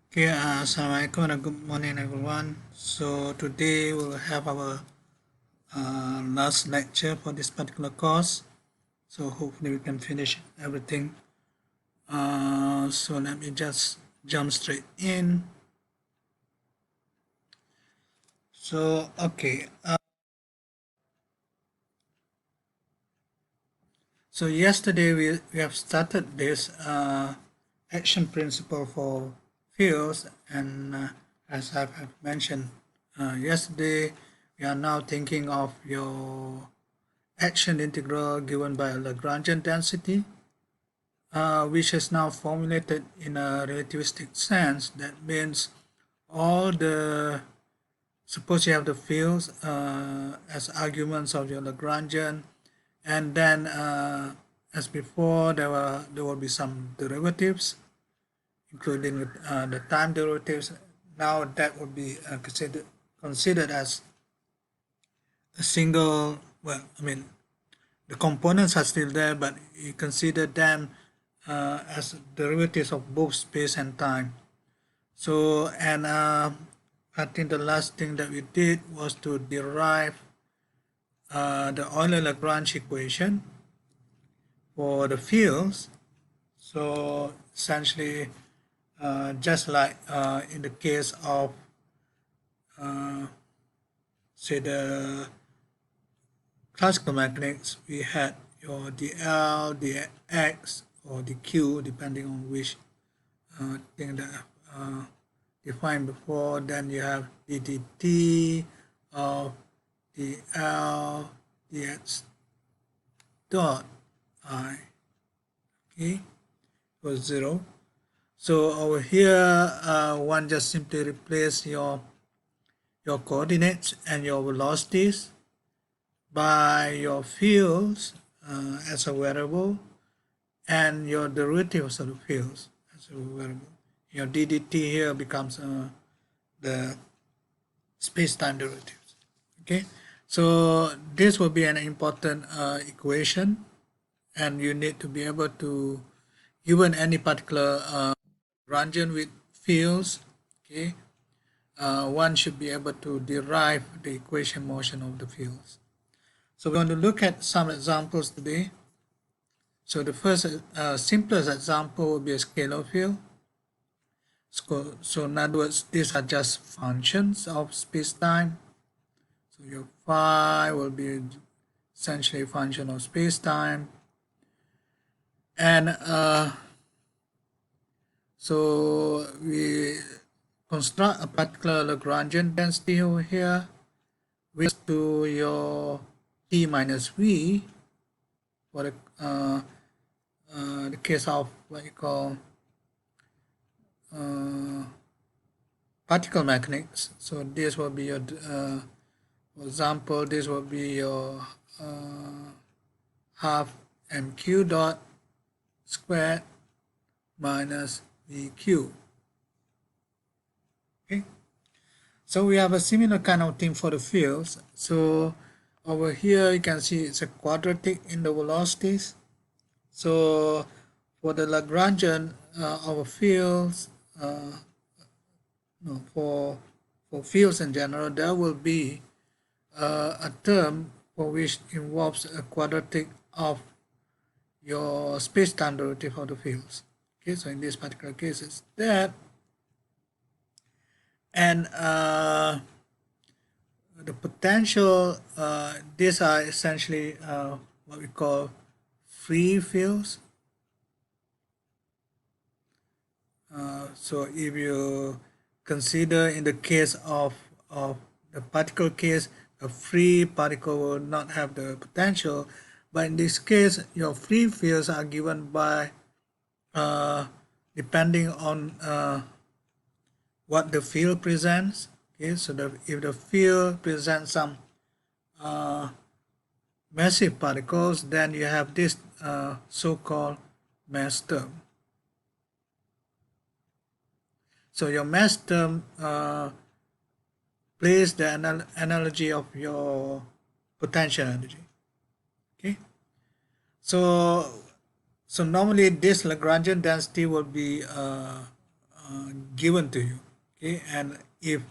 Okay, Assalamualaikum and good morning everyone. So today we'll have our last lecture for this particular course. So hopefully we can finish everything. So let me just jump straight in. So okay, so yesterday we have started this action principle for fields, and as I have mentioned yesterday, we are now thinking of your action integral given by a Lagrangian density, which is now formulated in a relativistic sense. That means all the, suppose you have the fields as arguments of your Lagrangian, and then as before there will be some derivatives, including the time derivatives. Now that would be considered as a single, well, I mean, the components are still there, but you consider them as derivatives of both space and time. So, and I think the last thing that we did was to derive the Euler-Lagrange equation for the fields. So essentially, just like in the case of, say, the classical mechanics, we had your dl, dx, or dq, depending on which thing that defined before. Then you have ddt of dl dx dot I, okay, equals 0. So over here, one just simply replace your coordinates and your velocities by your fields as a variable, and your derivatives of the fields as a variable. Your ddt here becomes the space-time derivatives. Okay, so this will be an important equation, and you need to be able to, given any particular Lagrangian with fields, okay, one should be able to derive the equation motion of the fields. So we're going to look at some examples today. So the first simplest example will be a scalar field. So in other words, these are just functions of space-time. So your phi will be essentially a function of space-time. And so we construct a particular Lagrangian density over here with to your t minus v for the case of what you call particle mechanics. So this will be your, for example, this will be your half mq dot squared minus vq. Okay, so we have a similar kind of thing for the fields. So over here you can see it's a quadratic in the velocities. So for the Lagrangian our fields, no, for fields in general, there will be a term for which involves a quadratic of your space-time derivative of the fields. Okay, so in this particular case, it's that, and the potential. These are essentially what we call free fields. So if you consider in the case of the particle case, a free particle will not have the potential, but in this case your free fields are given by depending on what the field presents. Okay, so if the field presents some massive particles, then you have this so-called mass term. So your mass term plays the analogy of your potential energy. Okay, so normally this Lagrangian density will be given to you. Okay, and if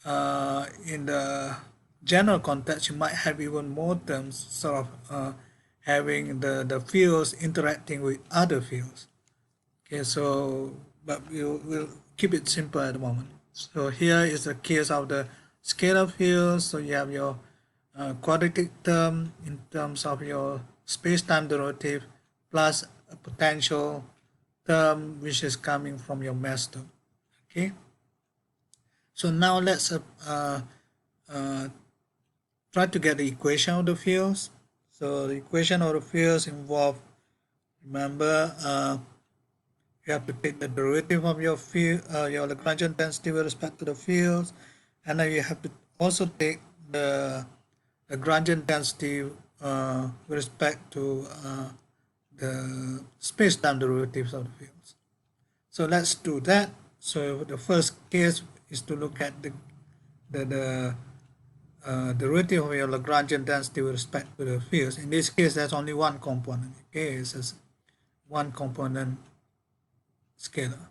in the general context, you might have even more terms, sort of having the fields interacting with other fields. Okay, so but we'll keep it simple at the moment. So here is the case of the scalar field. So you have your quadratic term in terms of your space-time derivative plus a potential term which is coming from your mass term. Okay. So now let's try to get the equation of the fields. So the equation of the fields involve, remember, you have to take the derivative of your field, your Lagrangian density with respect to the fields, and then you have to also take the Lagrangian density with respect to the space-time derivatives of the fields. So let's do that. So the first case is to look at the derivative of your Lagrangian density with respect to the fields. In this case, there's only one component. Okay, it's just one component scalar.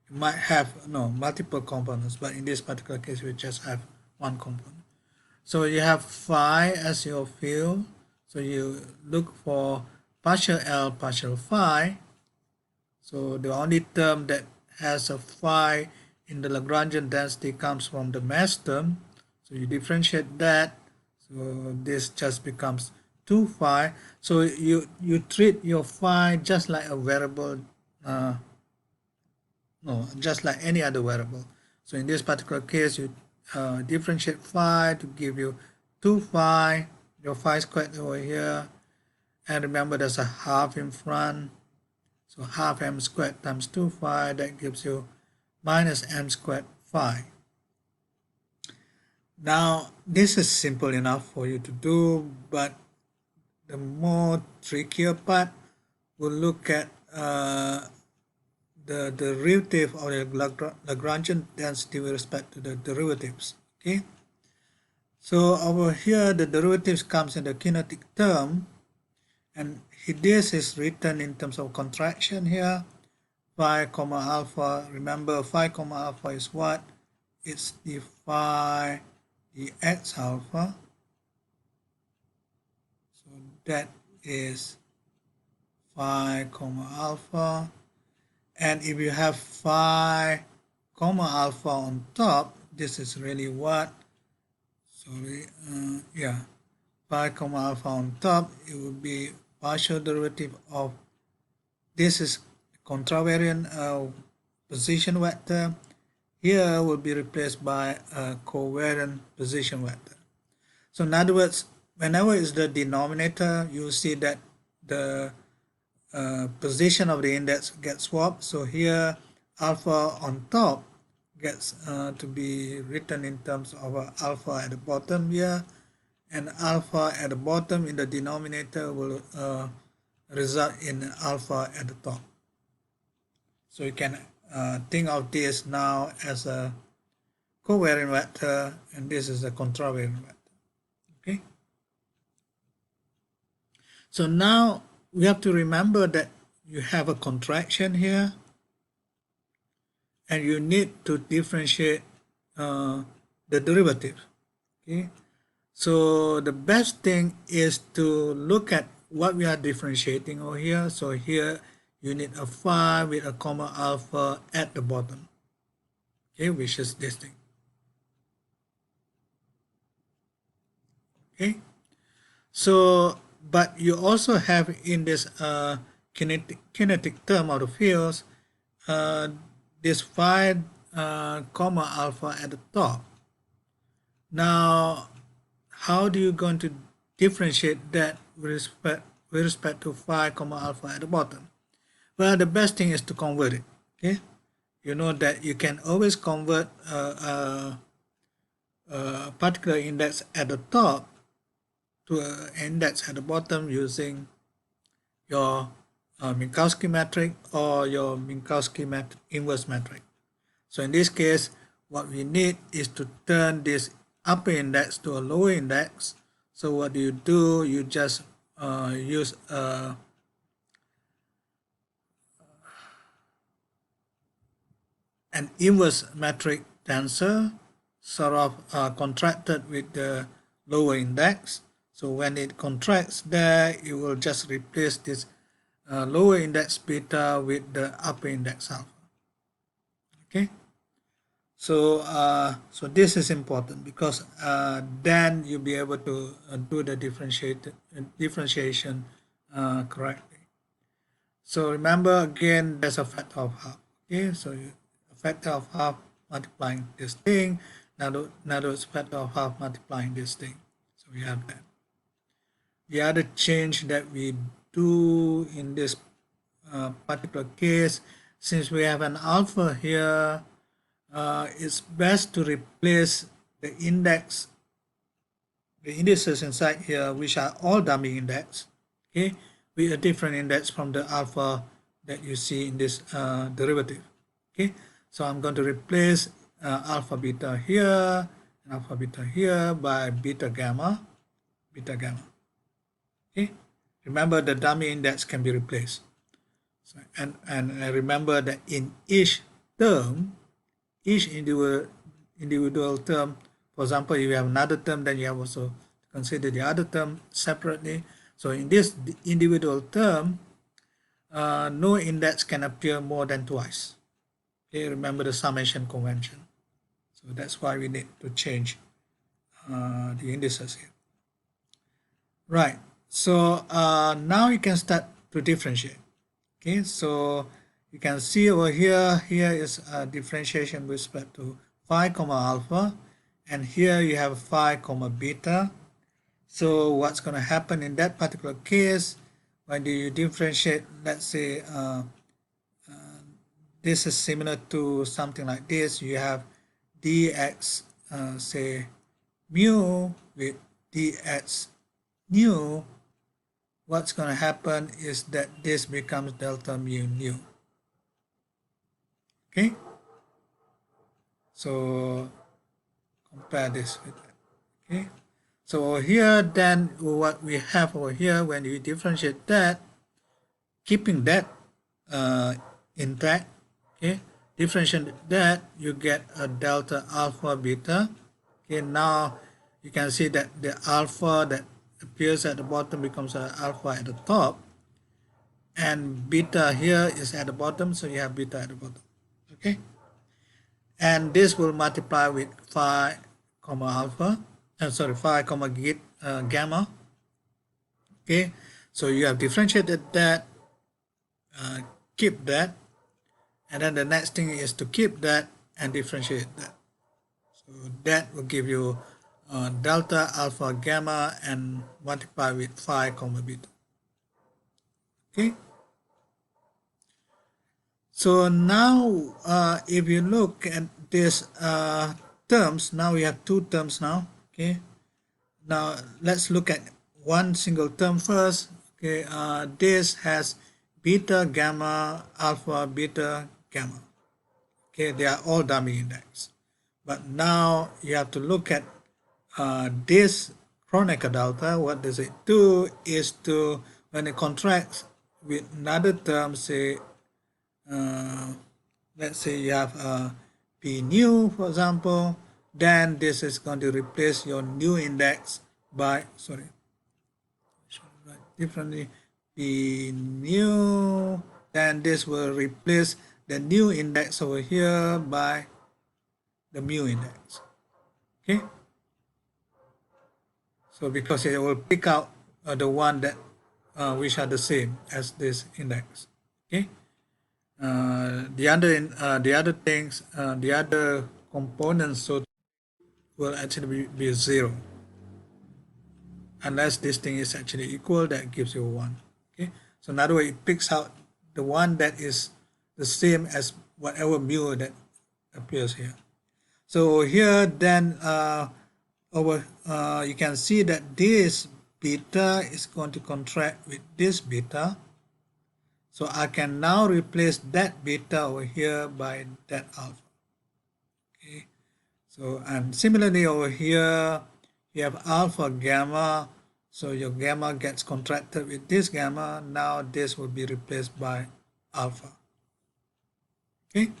You might have multiple components, but in this particular case, we just have one component. So you have phi as your field. So you look for partial L, partial phi. So the only term that has a phi in the Lagrangian density comes from the mass term. So you differentiate that. So this just becomes 2 phi. So you treat your phi just like a variable, just like any other variable. So in this particular case, you differentiate phi to give you 2 phi, your phi squared over here. And remember there's a half in front. So half m squared times 2 phi, that gives you minus m squared phi. Now, this is simple enough for you to do, but the more trickier part, we'll look at the derivative of the Lagrangian density with respect to the derivatives. Okay. So over here, the derivatives comes in the kinetic term, and this is written in terms of contraction here. Phi comma alpha. Remember, phi comma alpha is what? It's the phi dx alpha. So that is phi comma alpha. And if you have phi comma alpha on top, this is really what? Phi comma alpha on top, it would be partial derivative of, this is contravariant position vector. Here will be replaced by a covariant position vector. So in other words, whenever it's the denominator, you see that the position of the index gets swapped. So here alpha on top gets to be written in terms of alpha at the bottom here, and alpha at the bottom in the denominator will result in alpha at the top. So you can think of this now as a covariant vector, and this is a contravariant vector. Okay. So now we have to remember that you have a contraction here, and you need to differentiate the derivative. Okay. So the best thing is to look at what we are differentiating over here. So here you need a phi with a comma alpha at the bottom, okay, which is this thing. Okay, so but you also have in this kinetic term of the fields this phi comma alpha at the top. Now, how do you going to differentiate that with respect to phi comma alpha at the bottom? Well, the best thing is to convert it. Okay, you know that you can always convert a particular index at the top to an index at the bottom using your Minkowski metric or your Minkowski inverse metric. So in this case, what we need is to turn this upper index to a lower index. So what do? You just use a an inverse metric tensor sort of contracted with the lower index. So when it contracts there, it will just replace this lower index beta with the upper index alpha. Okay. So so this is important because then you'll be able to do the differentiation correctly. So remember again, there's a factor of half. Okay, so a factor of half multiplying this thing. Now there's a factor of half multiplying this thing. So we have that. The other change that we do in this particular case, since we have an alpha here, it's best to replace the indices inside here, which are all dummy index, okay, with a different index from the alpha that you see in this derivative. Okay, so I'm going to replace alpha beta here and alpha beta here by beta gamma. Okay, remember the dummy index can be replaced. So, and remember that in each term, each individual term, for example, if you have another term, then you have also to consider the other term separately. So in this individual term, no index can appear more than twice. Okay, remember the summation convention. So that's why we need to change the indices here. Right, so now you can start to differentiate. Okay, so you can see over here, here is a differentiation with respect to phi comma alpha, and here you have phi comma beta. So what's going to happen in that particular case, when you differentiate, let's say this is similar to something like this, you have dx say mu with dx nu. What's going to happen is that this becomes delta mu nu. Okay, so compare this with that. Okay, so over here, then what we have over here, when you differentiate that, keeping that intact, okay, differentiate that, you get a delta alpha beta. Okay, now you can see that the alpha that appears at the bottom becomes an alpha at the top, and beta here is at the bottom, so you have beta at the bottom. Okay, and this will multiply with phi comma alpha, phi comma gamma. Okay, so you have differentiated that, keep that, and then the next thing is to keep that and differentiate that. So that will give you delta alpha gamma and multiply with phi comma beta. Okay, so now if you look at these terms, now we have two terms now. Okay, now let's look at one single term first. Okay, this has beta gamma alpha beta gamma. Okay, they are all dummy index, but now you have to look at this Kronecker delta. What does it do is to, when it contracts with another term, say let's say you have p nu, for example, then this is going to replace your new index by, sorry, write differently, p nu, then this will replace the new index over here by the mu index. Okay, so because it will pick out the one that which are the same as this index. Okay, the other things, the other components, so will actually be 0 unless this thing is actually equal. That gives you 1. Okay, so in other words, it picks out the one that is the same as whatever mu that appears here. So here then you can see that this beta is going to contract with this beta. So I can now replace that beta over here by that alpha. Okay, so and similarly over here you have alpha gamma, so your gamma gets contracted with this gamma. Now this will be replaced by alpha. Okay,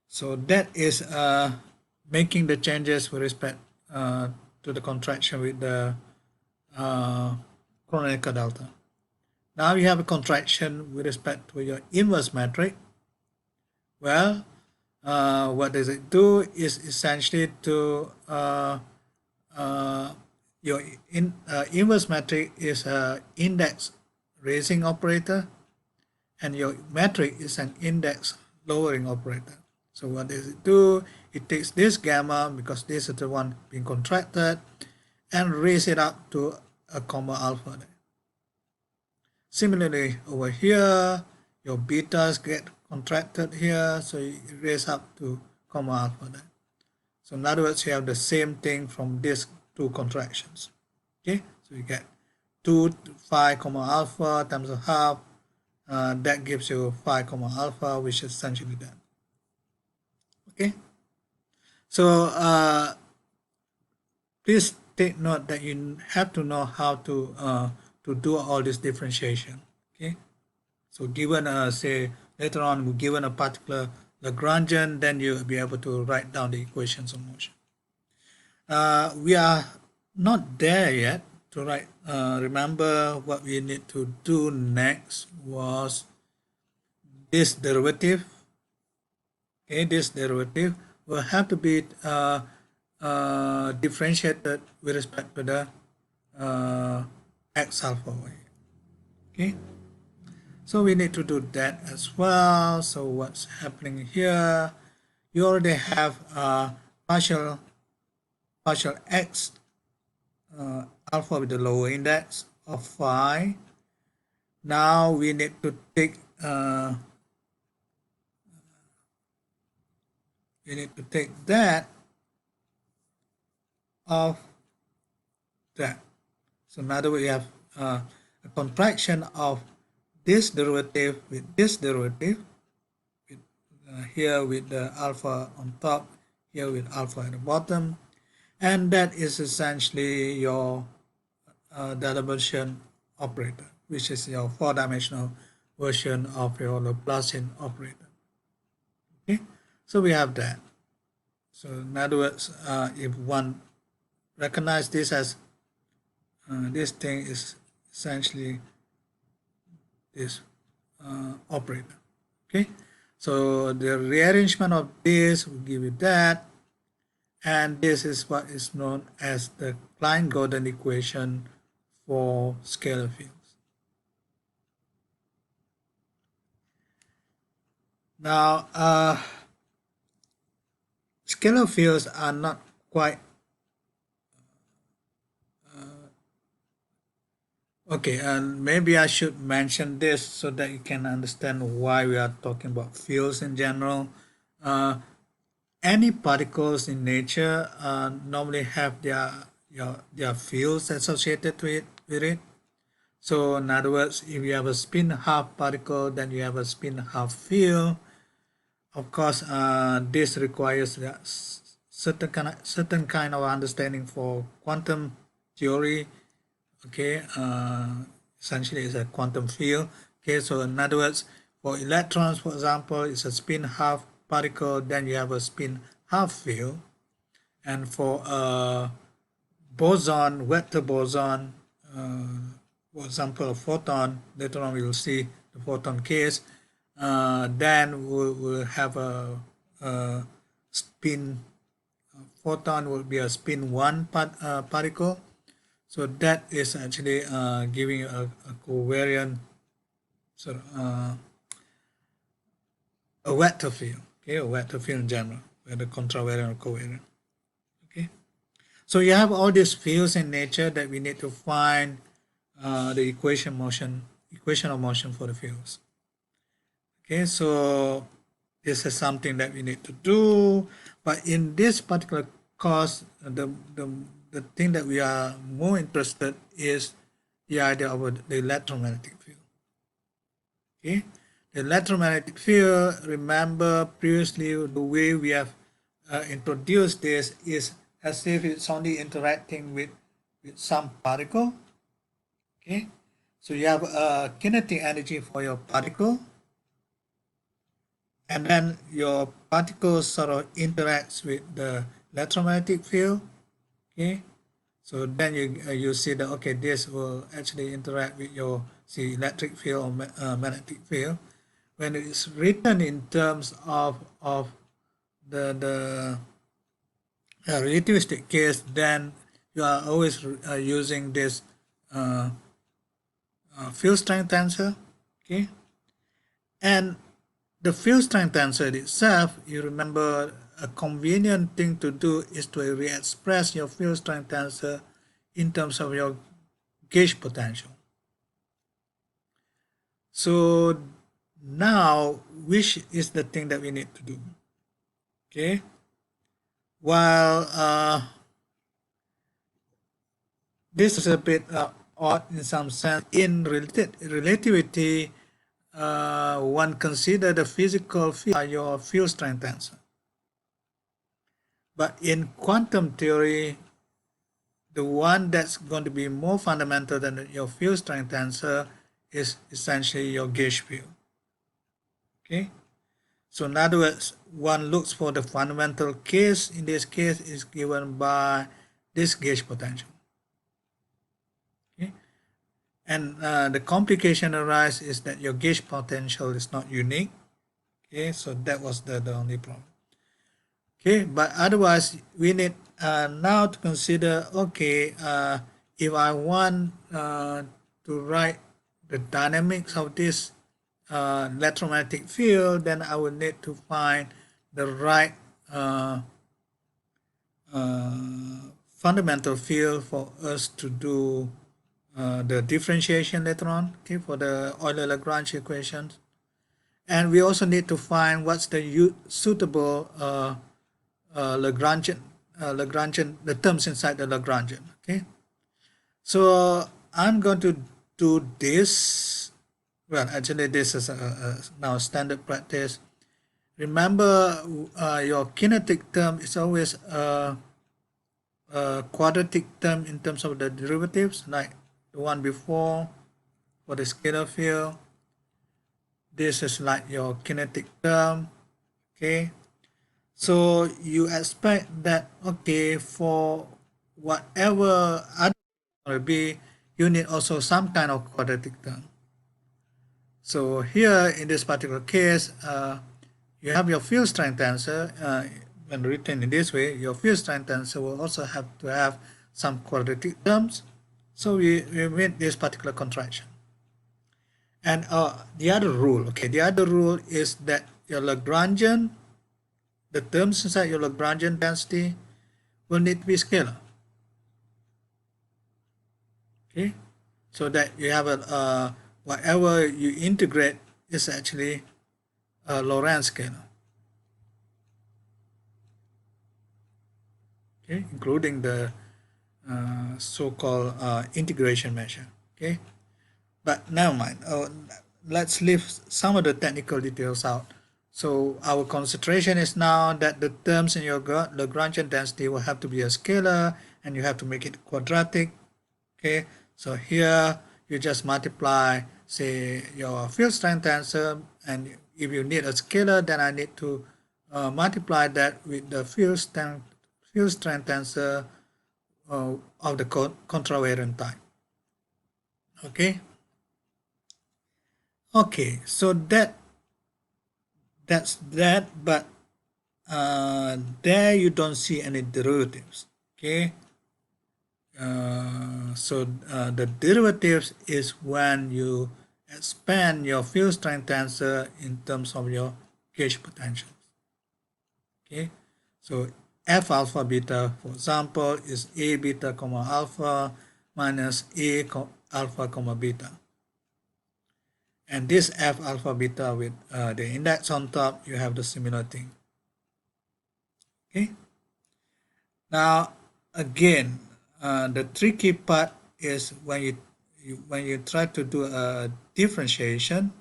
So that is making the changes with respect to the contraction with the Kronecker delta. Now you have a contraction with respect to your inverse metric. Well, what does it do is essentially to your inverse metric is an index raising operator, and your metric is an index lowering operator. So what does it do? It takes this gamma, because this is the one being contracted, and raise it up to a comma alpha. Similarly, over here, your betas get contracted here, so you raise up to comma alpha there. So in other words, you have the same thing from these two contractions. Okay, so you get 2 phi comma alpha times a half. That gives you phi comma alpha, which is essentially that. Okay, so please take note that you have to know how to do all this differentiation. Okay, so given say later on we're given a particular Lagrangian, then you'll be able to write down the equations of motion. We are not there yet to write. Remember, what we need to do next was this derivative. Okay, this derivative will have to be differentiated with respect to the x alpha. Okay, so we need to do that as well. So what's happening here? You already have partial x alpha with the lower index of phi. Now we need to take that of that. So in other words, we have a contraction of this derivative with this derivative, with, here with the alpha on top, here with alpha at the bottom, and that is essentially your derivation operator, which is your four-dimensional version of your Laplacian operator. Okay, so we have that. So in other words, if one recognize this as this thing is essentially this operator. Okay, so the rearrangement of this will give you that, and this is what is known as the Klein-Gordon equation for scalar fields. Now, scalar fields are not quite okay, and maybe I should mention this so that you can understand why we are talking about fields in general. Any particles in nature normally have their fields associated with it. So in other words, if you have a spin half particle, then you have a spin half field. Of course, this requires certain kind of understanding for quantum theory. Okay, essentially it's a quantum field. Okay, so in other words, for electrons, for example, it's a spin half particle, then you have a spin half field. And for a boson, vector boson, for example, a photon, later on we will see the photon case, then we'll have a spin, photon will be a spin 1 particle. So that is actually giving a covariant, sort of a vector field, okay, a vector field in general, whether contravariant or covariant. Okay, so you have all these fields in nature that we need to find the equation of motion for the fields. Okay, so this is something that we need to do, but in this particular course, the thing that we are more interested is the idea of the electromagnetic field. Okay, the electromagnetic field, remember previously the way we have introduced this is as if it's only interacting with some particle. Okay, so you have a kinetic energy for your particle, and then your particles sort of interacts with the electromagnetic field. Okay, so then you see that, okay, this will actually interact with your electric field or magnetic field. When it's written in terms of the relativistic case, then you are always using this uh, field strength tensor. Okay, and the field strength tensor itself, you remember, a convenient thing to do is to re-express your field strength tensor in terms of your gauge potential. So now, which is the thing that we need to do? Okay, while this is a bit odd in some sense, in relativity, one consider the physical field your field strength tensor. But in quantum theory, the one that's going to be more fundamental than your field strength tensor is essentially your gauge field. Okay, so in other words, one looks for the fundamental case. In this case, is given by this gauge potential. Okay, and the complication arises is that your gauge potential is not unique. Okay, so that was the only problem. Okay, but otherwise we need now to consider, okay, if I want to write the dynamics of this electromagnetic field, then I will need to find the right fundamental field for us to do the differentiation later on, okay, for the Euler-Lagrange equations. And we also need to find what's the suitable Lagrangian, the terms inside the Lagrangian. Okay, so I'm going to do this. Well, actually, this is now standard practice. Remember, your kinetic term is always a quadratic term in terms of the derivatives, like the one before for the scalar field. This is like your kinetic term. Okay, so you expect that, okay, for whatever other will be, you need also some kind of quadratic term. So here in this particular case, you have your field strength tensor. When written in this way, your field strength tensor will also have to have some quadratic terms. So we made this particular contraction. And the other rule, okay, the other rule is that your Lagrangian, the terms inside your Lagrangian density will need to be scalar. Okay, so that you have a whatever you integrate is actually a Lorentz scalar. Okay, including the so-called integration measure. Okay, but never mind. Let's leave some of the technical details out. So our concentration is now that the terms in your Lagrangian density will have to be a scalar, and you have to make it quadratic. Okay, so here you just multiply, say, your field strength tensor, and if you need a scalar, then I need to multiply that with the field strength tensor of the contravariant type. Okay. Okay, so that's that, but there you don't see any derivatives. Okay. So the derivatives is when you expand your field strength tensor in terms of your gauge potentials. Okay, so f alpha beta, for example, is a beta comma alpha minus a alpha comma beta. And this f alpha beta with the index on top, you have the similar thing. Okay. Now, again, the tricky part is when you try to do a differentiation.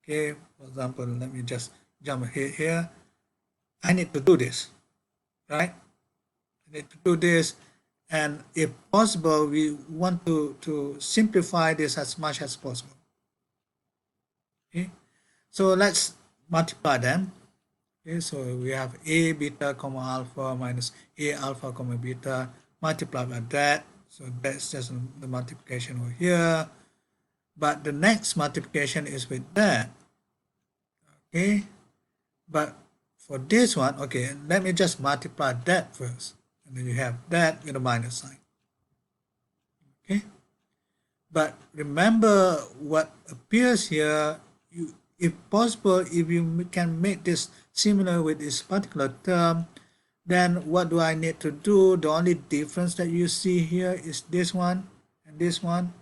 Okay, for example, let me just jump ahead here. I need to do this, right? I need to do this, and if possible, we want to simplify this as much as possible. Okay, so let's multiply them. Okay, so we have a beta comma alpha minus a alpha comma beta multiplied by that. So that's just the multiplication over here. But the next multiplication is with that. Okay, but for this one, okay, let me just multiply that first. And then you have that with a minus sign. Okay, but remember what appears here, if possible, if you can make this similar with this particular term, then what do I need to do? The only difference that you see here is this one and this one.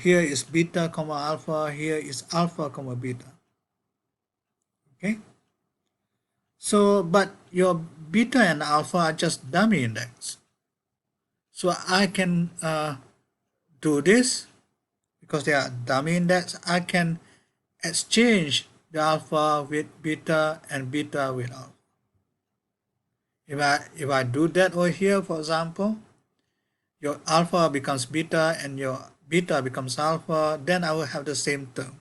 Here is beta comma alpha, here is alpha comma beta. Okay, so but your beta and alpha are just dummy index. So I can do this because they are dummy index. I can exchange the alpha with beta and beta with alpha. If I do that over here, for example, your alpha becomes beta and your beta becomes alpha, then I will have the same term.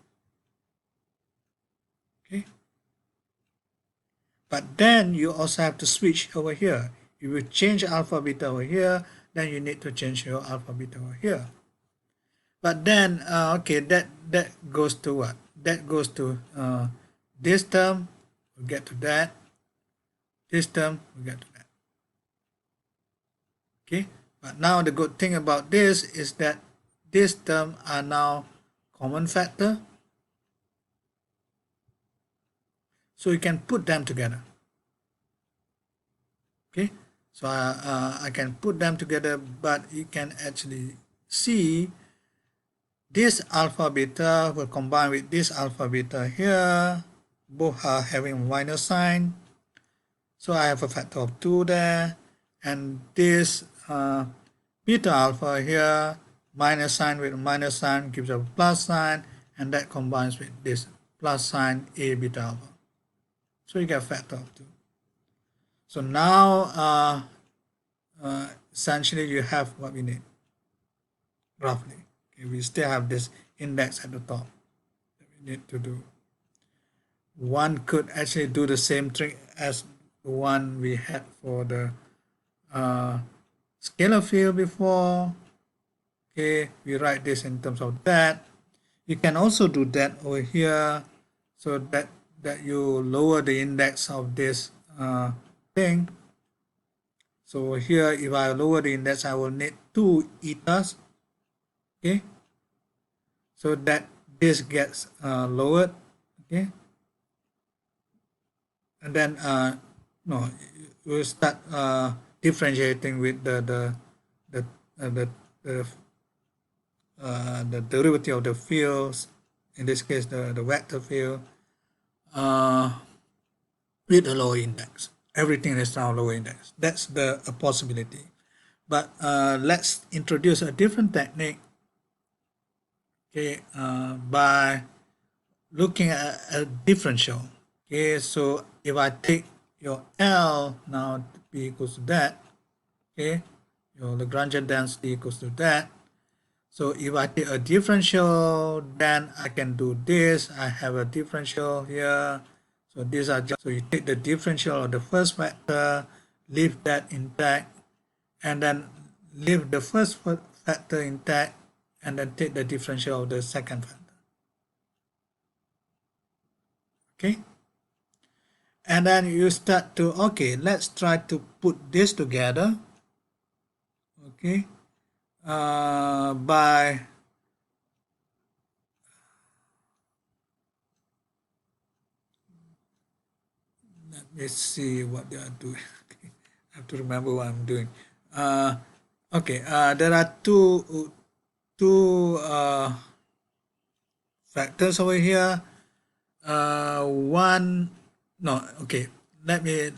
Okay. But then you also have to switch over here. If you change alpha beta over here, then you need to change your alpha beta over here. But then, okay, that goes to what? That goes to this term, we'll get to that. This term, we'll get to that. Okay, but now the good thing about this is that this term are now common factor. So you can put them together. Okay, so I can put them together, but you can actually see this alpha beta will combine with this alpha beta here. Both are having minus sign. So I have a factor of 2 there. And this beta alpha here, minus sign with minus sign gives a plus sign. And that combines with this plus sign a beta alpha. So you get a factor of 2. So now essentially you have what we need, roughly. Okay, we still have this index at the top that we need to do. One could actually do the same trick as the one we had for the scalar field before. Okay, we write this in terms of that. You can also do that over here, so that you lower the index of this thing. So here, if I lower the index, I will need 2 etas. Okay, so that this gets lowered. Okay, and then no, we'll start differentiating with the derivative of the fields, in this case the vector field, with a lower index. Everything is now lower index. That's a possibility. But let's introduce a different technique. Okay, by looking at a differential. Okay, so if I take your L now to be equals to that, okay, your Lagrange density equals to that. So if I take a differential, then I can do this. I have a differential here. So these are just, so you take the differential of the first factor, leave that intact, and then leave the first factor intact, and then take the differential of the second factor. Okay, and then you start to, okay, let's try to put this together. Okay, by let me see what they are doing. Okay. I have to remember what I'm doing. Okay, there are two factors over here. One, no, okay, let me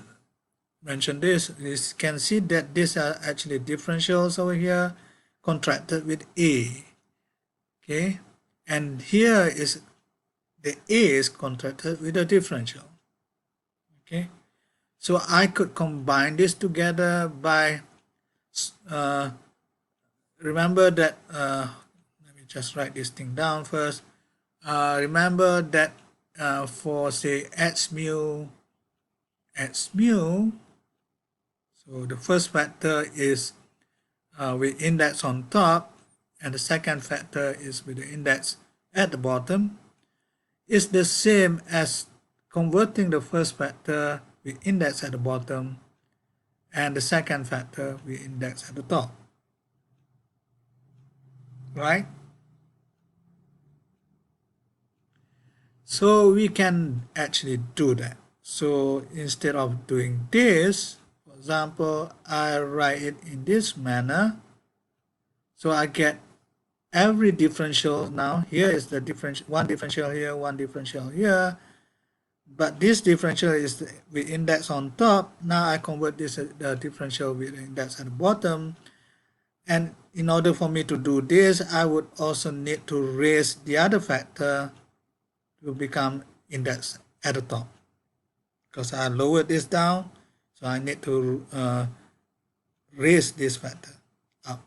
mention this. You can see that these are actually differentials over here contracted with A. Okay, and here is the A is contracted with a differential. Okay, so I could combine this together by remember that let me just write this thing down first. Remember that for say x mu, so the first factor is with index on top, and the second factor is with the index at the bottom, is the same as converting the first factor with index at the bottom and the second factor with index at the top, right? So we can actually do that. So instead of doing this, for example, I write it in this manner. So I get every differential now. Here is the differential, one differential here, one differential here. But this differential is with index on top. Now I convert this the differential with index at the bottom. And in order for me to do this, I would also need to raise the other factor to become index at the top. Because I lowered this down, so I need to raise this factor up.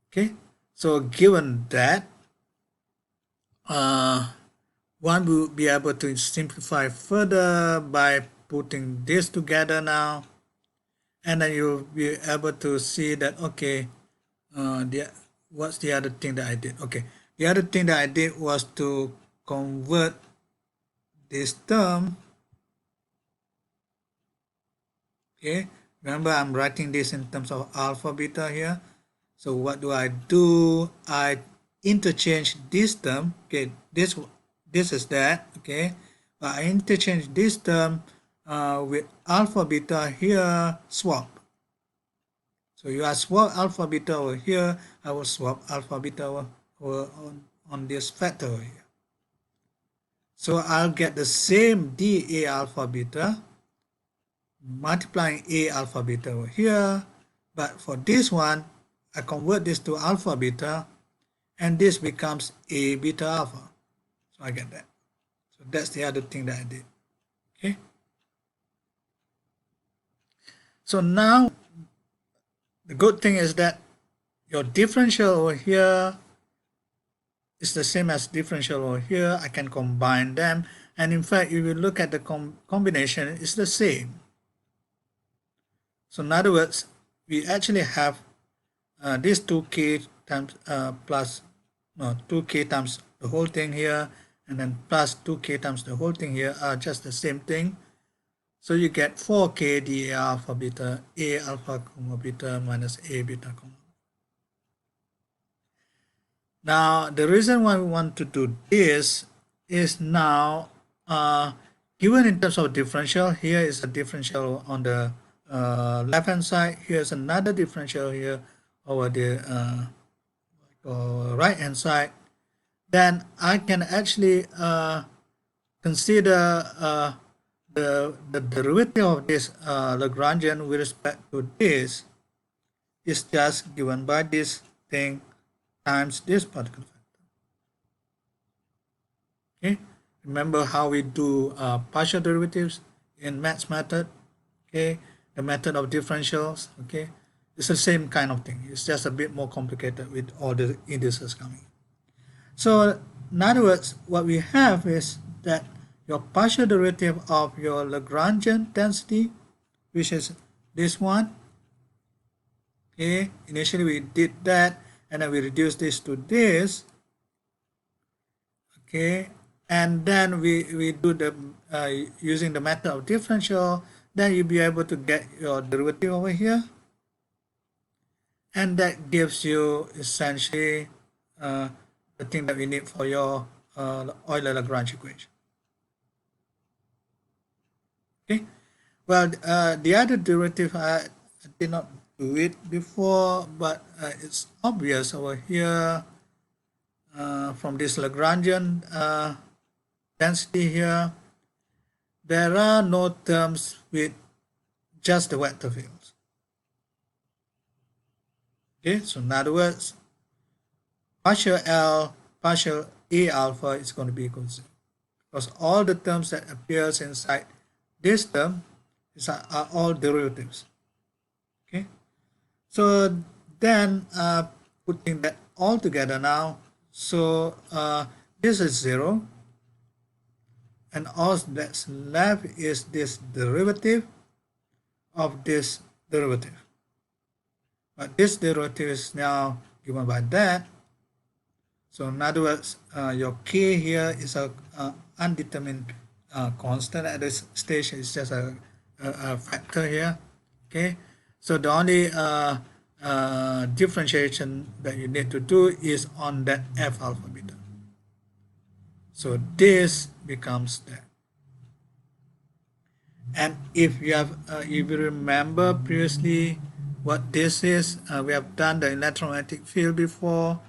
Okay, so given that, one will be able to simplify further by putting this together now, and then you'll be able to see that, okay, what's the other thing that I did? Okay, the other thing that I did was to convert this term. Okay, remember I'm writing this in terms of alpha beta here. So what do? I interchange this term. Okay, this is that. Okay, but I interchange this term with alpha beta here, swap. So you are swap alpha beta over here, I will swap alpha beta over on this factor over here. So I'll get the same dA alpha beta multiplying A alpha beta over here, but for this one, I convert this to alpha beta, and this becomes A beta alpha. So I get that. So that's the other thing that I did. Okay. So now, the good thing is that your differential over here is the same as differential over here. I can combine them, and in fact, if you look at the combination, it's the same. So in other words, we actually have this 2k times plus 2k times the whole thing here, and then plus 2k times the whole thing here are just the same thing. So you get 4k dA alpha beta, A alpha comma beta minus A beta comma. Now, the reason why we want to do this is now, given in terms of differential, here is a differential on the left hand side, here's another differential here over the right hand side, then I can actually consider the derivative of this Lagrangian with respect to this is just given by this thing times this particular factor. Okay, remember how we do partial derivatives in maths method? Okay, the method of differentials. Okay, it's the same kind of thing. It's just a bit more complicated with all the indices coming. So in other words, what we have is that your partial derivative of your Lagrangian density, which is this one. Okay, initially we did that, and then we reduced this to this. Okay, and then we do the using the method of differential, then you'll be able to get your derivative over here, and that gives you essentially the thing that we need for your Euler-Lagrange equation. Okay, well, the other derivative I did not do it before, but it's obvious over here from this Lagrangian density here. There are no terms with just the vector fields. Okay, so in other words, partial L, partial A alpha is going to be equal to 0, because all the terms that appears inside this term are all derivatives. Okay, so then putting that all together now, so this is 0, and all that's left is this derivative of this derivative. But this derivative is now given by that. So in other words, your k here is a undetermined constant at this stage. It's just a factor here. Okay, so the only differentiation that you need to do is on that f alpha beta. So this becomes that. And if you have, if you remember previously what this is, we have done the electromagnetic field before.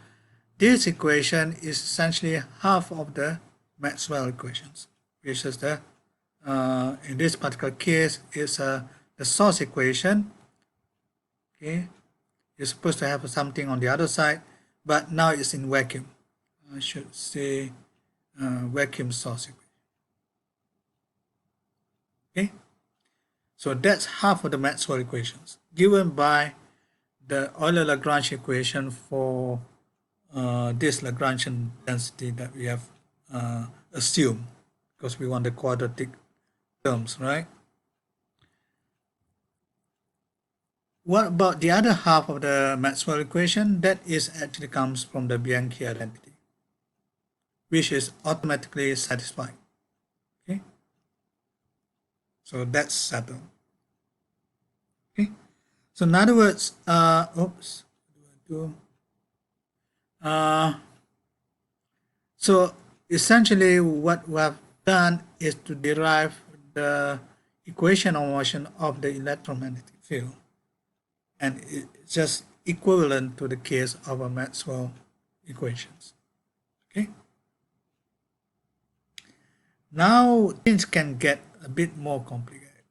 This equation is essentially half of the Maxwell equations, which is the, in this particular case, is the source equation. Okay, you're supposed to have something on the other side, but now it's in vacuum. I should say vacuum source equation. Okay, so that's half of the Maxwell equations given by the Euler-Lagrange equation for this Lagrangian density that we have assumed, because we want the quadratic terms, right? What about the other half of the Maxwell equation? That is actually comes from the Bianchi identity, which is automatically satisfied. Okay, so that's settled. Okay, so in other words, so essentially what we have done is to derive the equation of motion of the electromagnetic field, and it's just equivalent to the case of a Maxwell equations. Okay, now things can get a bit more complicated.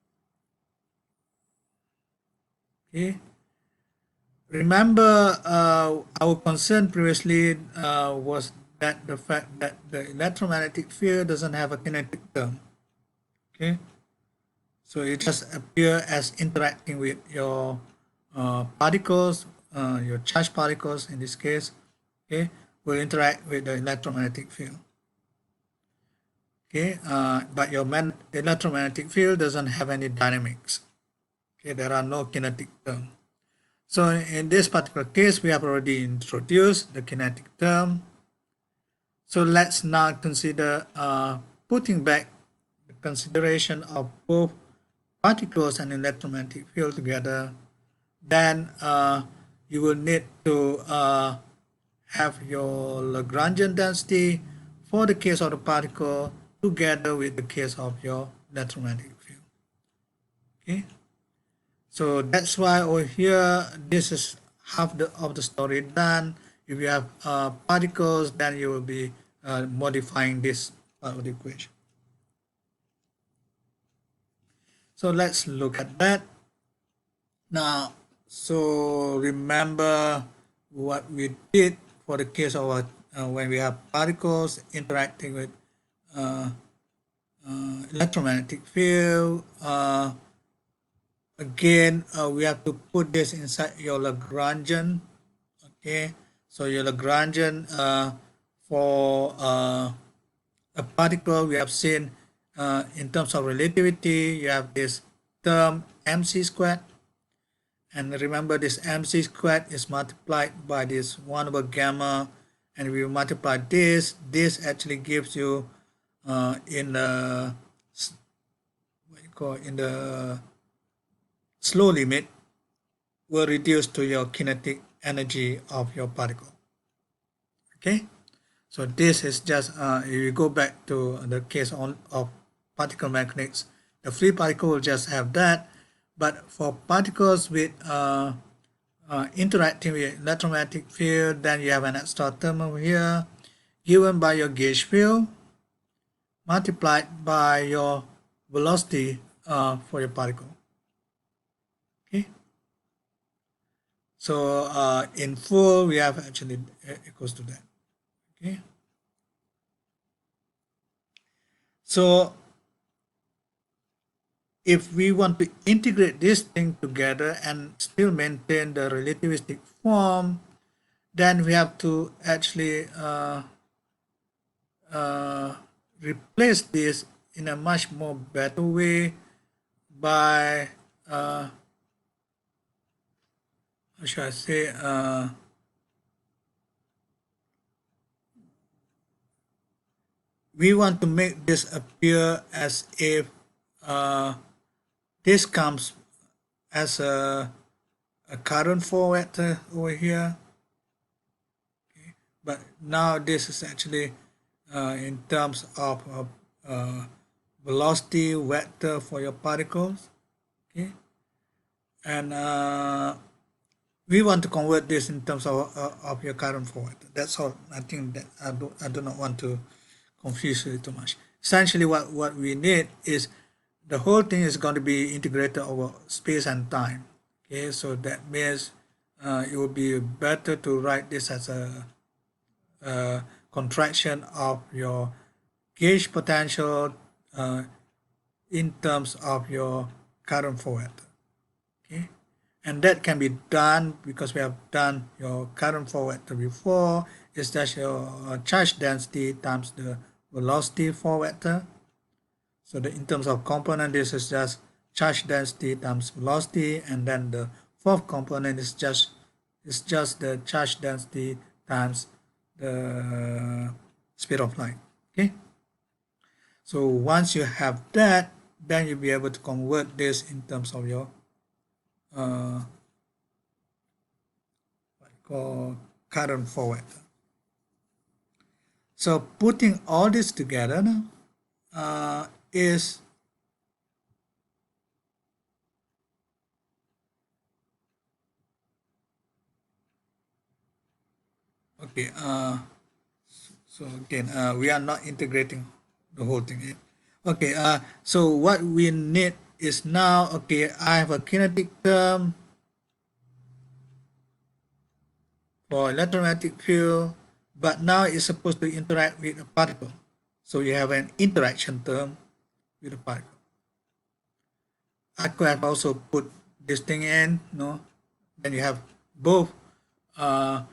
Okay, remember our concern previously was that the fact that the electromagnetic field doesn't have a kinetic term. Okay, so it just appears as interacting with your particles, your charged particles in this case, okay, will interact with the electromagnetic field. Okay, but your electromagnetic field doesn't have any dynamics. Okay, there are no kinetic terms. So in this particular case, we have already introduced the kinetic term. So let's now consider putting back the consideration of both particles and electromagnetic field together. Then you will need to have your Lagrangian density for the case of the particle together with the case of your electromagnetic field. Okay, so that's why over here this is half of the story done. If you have particles, then you will be modifying this part of the equation. So let's look at that now. So remember what we did for the case of when we have particles interacting with electromagnetic field. Again, we have to put this inside your Lagrangian. Okay, so your Lagrangian for a particle, we have seen in terms of relativity, you have this term mc squared, and remember this mc squared is multiplied by this 1 over gamma, and we multiply this actually gives you in the slow limit will reduce to your kinetic energy of your particle. Okay, so this is just if you go back to the case of particle mechanics, the free particle will just have that, but for particles with interacting with electromagnetic field, then you have an extra term over here given by your gauge field multiplied by your velocity for your particle. Okay, so in full we have actually equals to that. Okay, so if we want to integrate this thing together and still maintain the relativistic form, then we have to actually replace this in a much more better way by how should I say we want to make this appear as if this comes as a current flow vector over here, but now this is actually in terms of velocity vector for your particles, okay, and we want to convert this in terms of your current flow vector. That's all. I think that I do not want to confuse you too much. Essentially what we need is the whole thing is going to be integrated over space and time. Okay, so that means it would be better to write this as a contraction of your gauge potential in terms of your current flow vector. Okay, and that can be done because we have done your current flow vector before. It's just your charge density times the velocity flow vector. So in terms of component, this is just charge density times velocity, and then the fourth component is just the charge density times the speed of light. Okay. So once you have that, then you'll be able to convert this in terms of your what you call current flow vector. So putting all this together now is okay. So again, we are not integrating the whole thing yet. Okay. So what we need is now, okay, I have a kinetic term for electromagnetic field, but now it's supposed to interact with a particle. So you have an interaction term with a particle. I could have also put this thing in, no? Then you have both the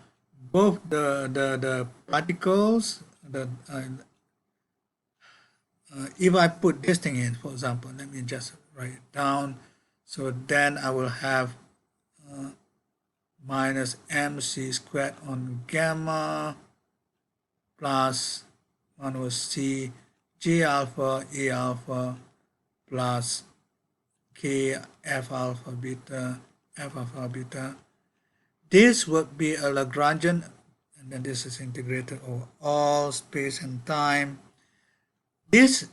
particles, if I put this thing in, for example, let me just write it down. So then I will have minus mc squared on gamma plus 1 over c j alpha a alpha plus k f alpha beta f alpha beta. This would be a Lagrangian, and then this is integrated over all space and time. This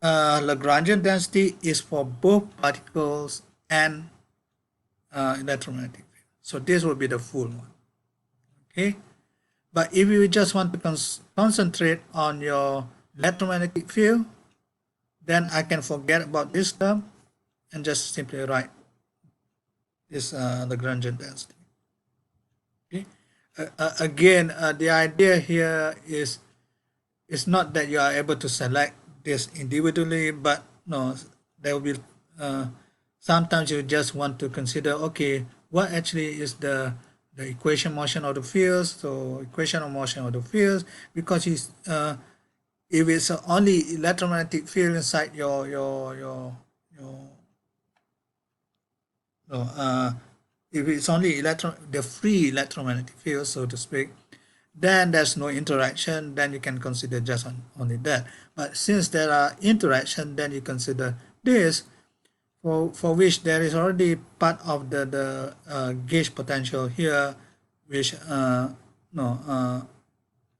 Lagrangian density is for both particles and electromagnetic field. So this will be the full one. Okay, but if you just want to concentrate on your electromagnetic field, then I can forget about this term and just simply write this Lagrangian density. Okay. Again, the idea here is it's not that you are able to select this individually, but no, there will be sometimes you just want to consider, okay, what actually is the equation motion of the fields. So equation of motion of the fields, because it's if it's only electromagnetic field inside your if it's only the free electromagnetic field, so to speak, then there's no interaction, then you can consider just only that. But since there are interaction, then you consider this, for which there is already part of the gauge potential here, which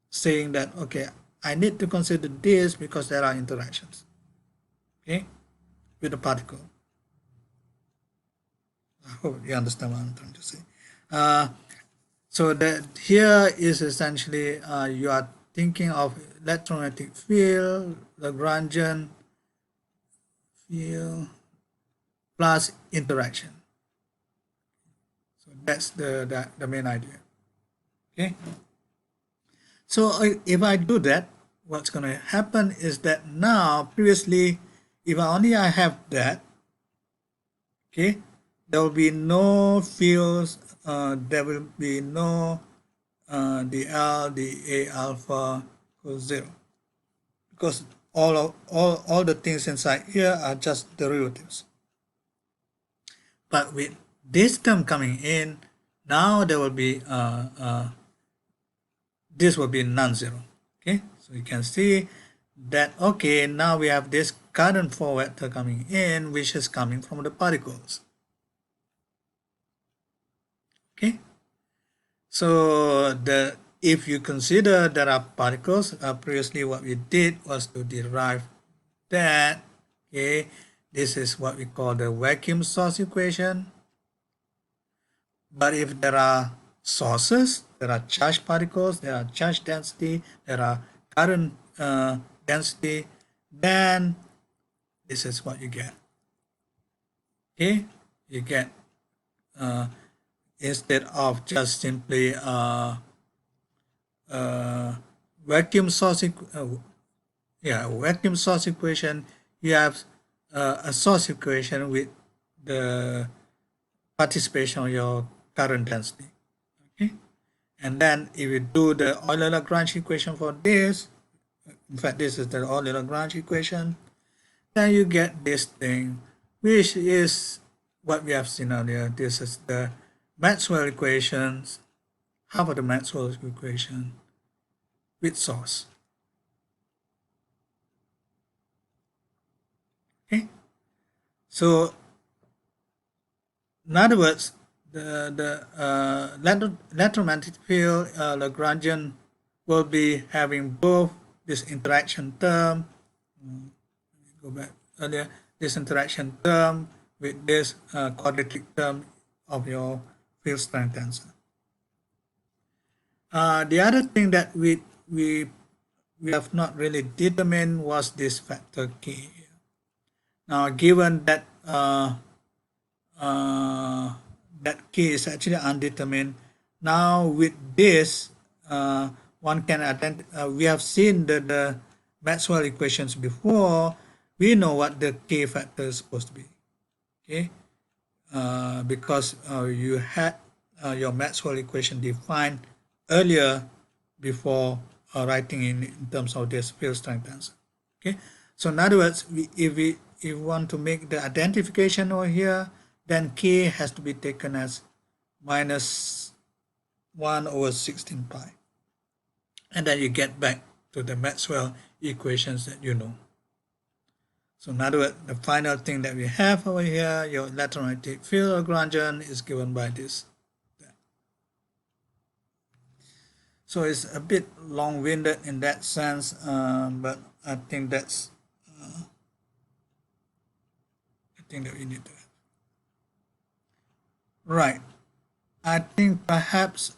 saying that, okay, I need to consider this because there are interactions, okay, with the particle. I hope you understand what I'm trying to say. So that here is essentially you are thinking of electromagnetic field, Lagrangian field plus interaction. So that's the main idea. Okay. So if I do that, what's going to happen is that now previously, if I have that, okay, there will be no fields, there will be no the L, the A alpha equals 0, because all the things inside here are just derivatives. But with this term coming in, now there will be this will be non-zero. Okay, so you can see that okay, now we have this current flow vector coming in, which is coming from the particles. Okay, so if you consider there are particles, previously what we did was to derive that. Okay, this is what we call the vacuum source equation. But if there are sources, there are charged particles, there are charge density, there are current density, then this is what you get. Okay, you get instead of just simply vacuum source vacuum source equation, you have a source equation with the participation of your current density. Okay, and then if you do the Euler-Lagrange equation for this, in fact this is the Euler-Lagrange equation, then you get this thing, which is what we have seen earlier. This is the Maxwell equations, half of the Maxwell equation with source. Okay, so in other words, the electromagnetic field Lagrangian will be having both this interaction term, go back earlier, this interaction term with this quadratic term of your field strength tensor. The other thing that we have not really determined was this factor K. Now, given that that K is actually undetermined, now with this, one can we have seen the Maxwell equations before. We know what the K factor is supposed to be. Okay, because you had your Maxwell equation defined earlier before writing in terms of this field strength tensor. Okay, so in other words, if we want to make the identification over here, then K has to be taken as minus 1 over 16 pi. And then you get back to the Maxwell equations that you know. So in other words, the final thing that we have over here, your electromagnetic field Lagrangian is given by this. So it's a bit long-winded in that sense, but I think that's the thing that we need to have. Right. I think perhaps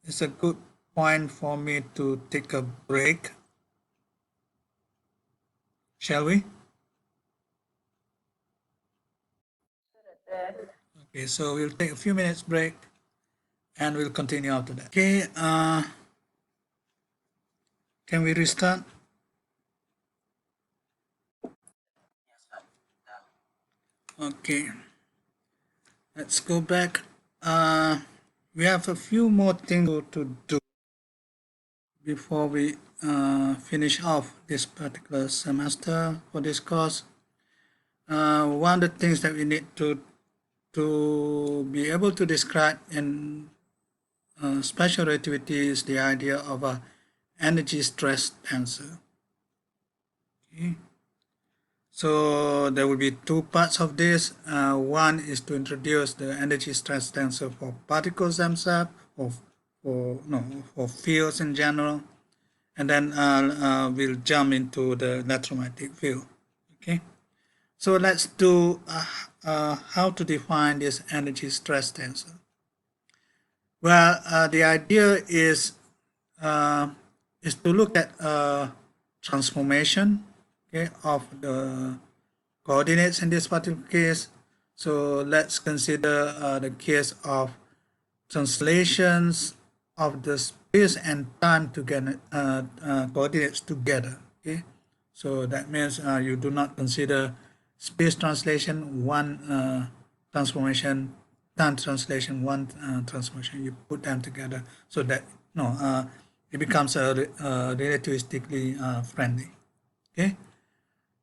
it's a good point for me to take a break. Shall we? Okay, so we'll take a few minutes break and we'll continue after that. Okay, can we restart? Okay, let's go back. We have a few more things to do before we finish off this particular semester for this course. One of the things that we need to be able to describe in special relativity is the idea of a energy stress tensor. Okay. So there will be two parts of this. One is to introduce the energy stress tensor for particles themselves, for fields in general, and then we'll jump into the electromagnetic field. Okay. So let's do how to define this energy stress tensor. Well, the idea is to look at transformation, okay, of the coordinates in this particular case. So let's consider the case of translations of the space and time together, coordinates together. Okay, so that means you do not consider space translation one transformation, time translation one transformation. You put them together so that it becomes relativistically friendly. Okay,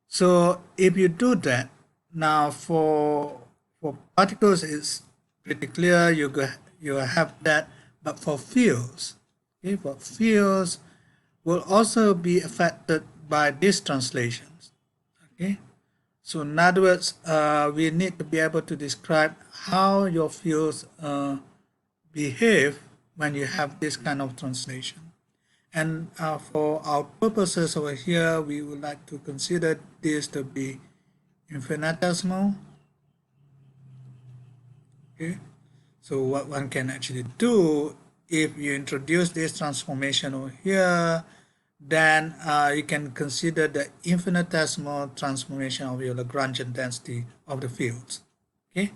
so if you do that, now for particles it's pretty clear, you have that, but for fields, okay, for fields will also be affected by these translations. Okay, so in other words, we need to be able to describe how your fields behave when you have this kind of translation. And for our purposes over here, we would like to consider this to be infinitesimal. Okay, so what one can actually do, if you introduce this transformation over here, then you can consider the infinitesimal transformation of your Lagrangian density of the fields. Okay,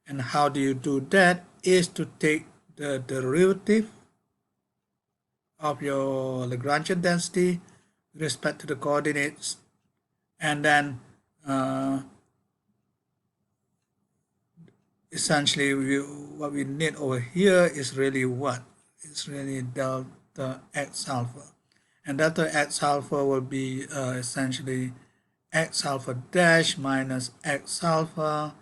and how do you do that is to take the derivative of your Lagrangian density with respect to the coordinates, and then essentially what we need over here is really what? It's really delta x alpha. And delta x alpha will be essentially x alpha dash minus x alpha,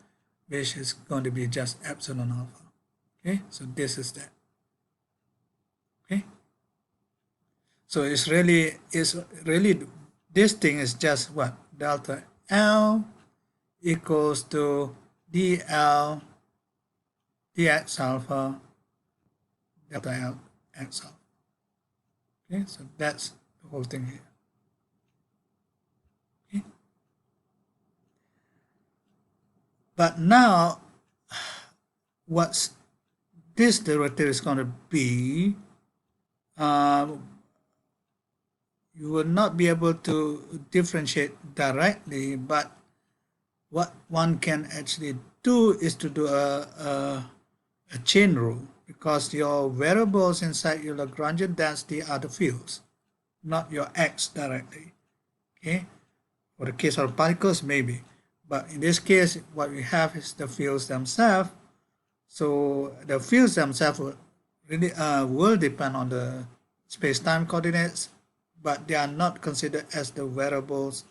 which is going to be just epsilon alpha. Okay, so this is that. Okay, so it's really this thing is just what? Delta L equals to dl dx alpha delta L x alpha. Okay, so that's the whole thing here. Okay, but now what's this derivative is going to be, you will not be able to differentiate directly, but what one can actually do is to do a chain rule, because your variables inside your Lagrangian density are the fields, not your x directly. Okay, for the case of particles maybe, but in this case what we have is the fields themselves. So the fields themselves will really will depend on the space-time coordinates, but they are not considered as the variables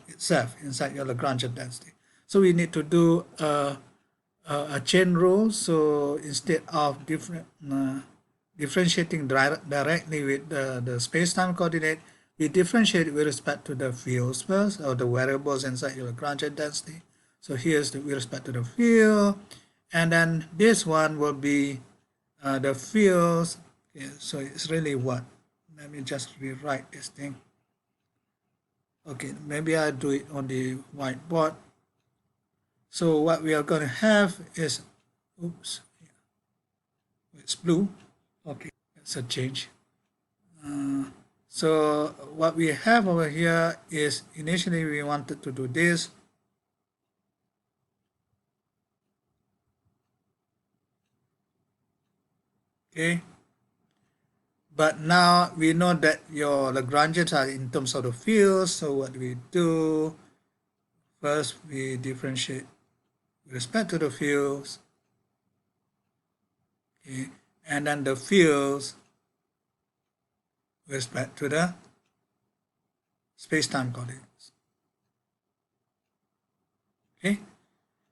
itself inside your Lagrangian density. So we need to do a chain rule. So instead of differentiating directly with the space-time coordinate, we differentiate with respect to the fields first, or the variables inside your Lagrangian density. So here's with respect to the field, and then this one will be the fields. Okay, so it's really what? Let me just rewrite this thing. Okay, maybe I'll do it on the whiteboard. So what we are going to have is, oops, it's blue. Okay, that's a change. So what we have over here is, initially we wanted to do this. Okay, but now we know that your Lagrangians are in terms of the fields. So what we do, first we differentiate with respect to the fields. Okay, and then the fields with respect to the space-time coordinates. Okay,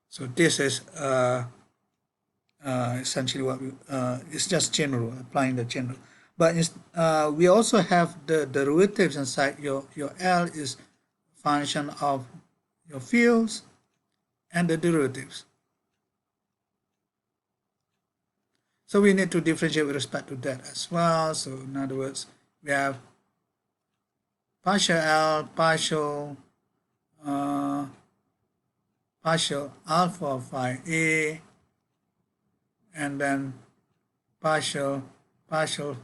so this is essentially what we, it's just general, applying the general. But we also have the derivatives inside your L is function of your fields and the derivatives. So we need to differentiate with respect to that as well. So in other words, we have partial L, partial alpha phi A, and then partial alpha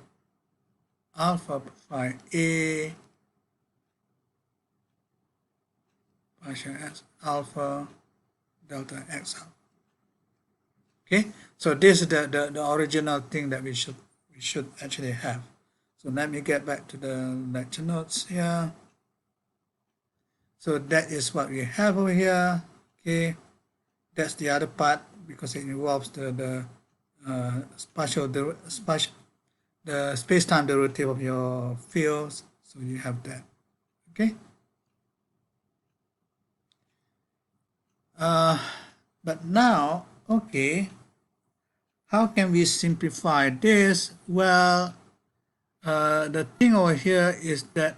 phi A, partial alpha delta x alpha. Okay, so this is the original thing that we should actually have. So let me get back to the lecture notes here. So that is what we have over here. Okay, that's the other part, because it involves the space-time derivative of your fields. So you have that. Okay. But now, okay, how can we simplify this? Well, the thing over here is that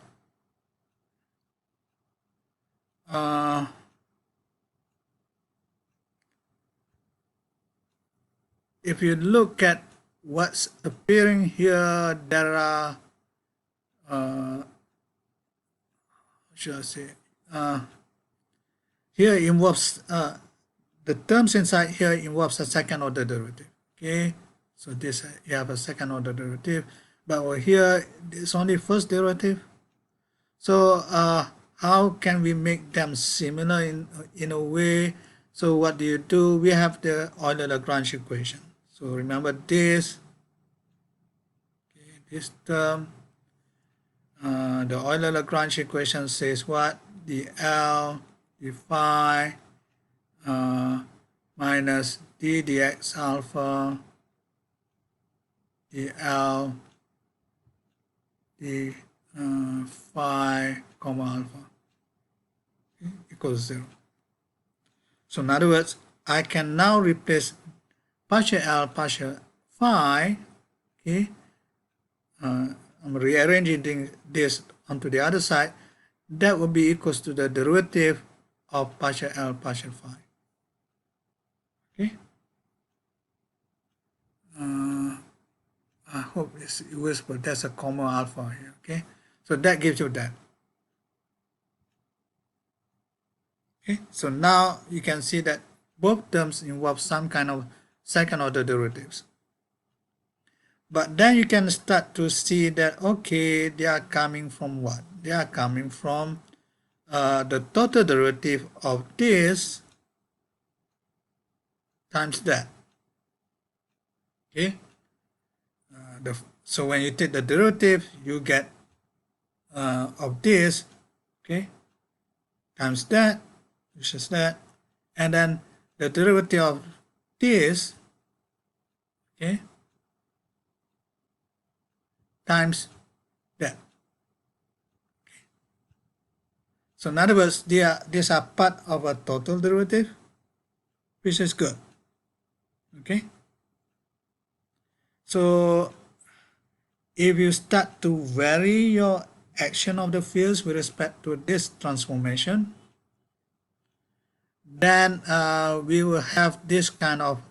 if you look at what's appearing here, there are, should I say, here involves, the terms inside here involves a second order derivative. Okay, so this you have a second order derivative, but over here it's only first derivative. So how can we make them similar in a way? So what do? We have the Euler-Lagrange equation. So remember this, okay, this term, the Euler-Lagrange equation says what? dl d phi minus d dx alpha dl d phi comma alpha, okay, equals 0. So in other words, I can now replace partial L partial phi, okay, I'm rearranging this onto the other side, that will be equals to the derivative of partial L partial phi. Okay, I hope it's useful. That's a comma alpha here. Okay, so that gives you that. Okay, so now you can see that both terms involve some kind of second order derivatives. But then you can start to see that, okay, they are coming from what? They are coming from the total derivative of this times that. Okay, so when you take the derivative, you get of this, okay, times that, which is that, and then the derivative of this, okay, times that. Okay. So in other words, these are part of a total derivative, which is good. Okay. So if you start to vary your action of the fields with respect to this transformation, then we will have this kind of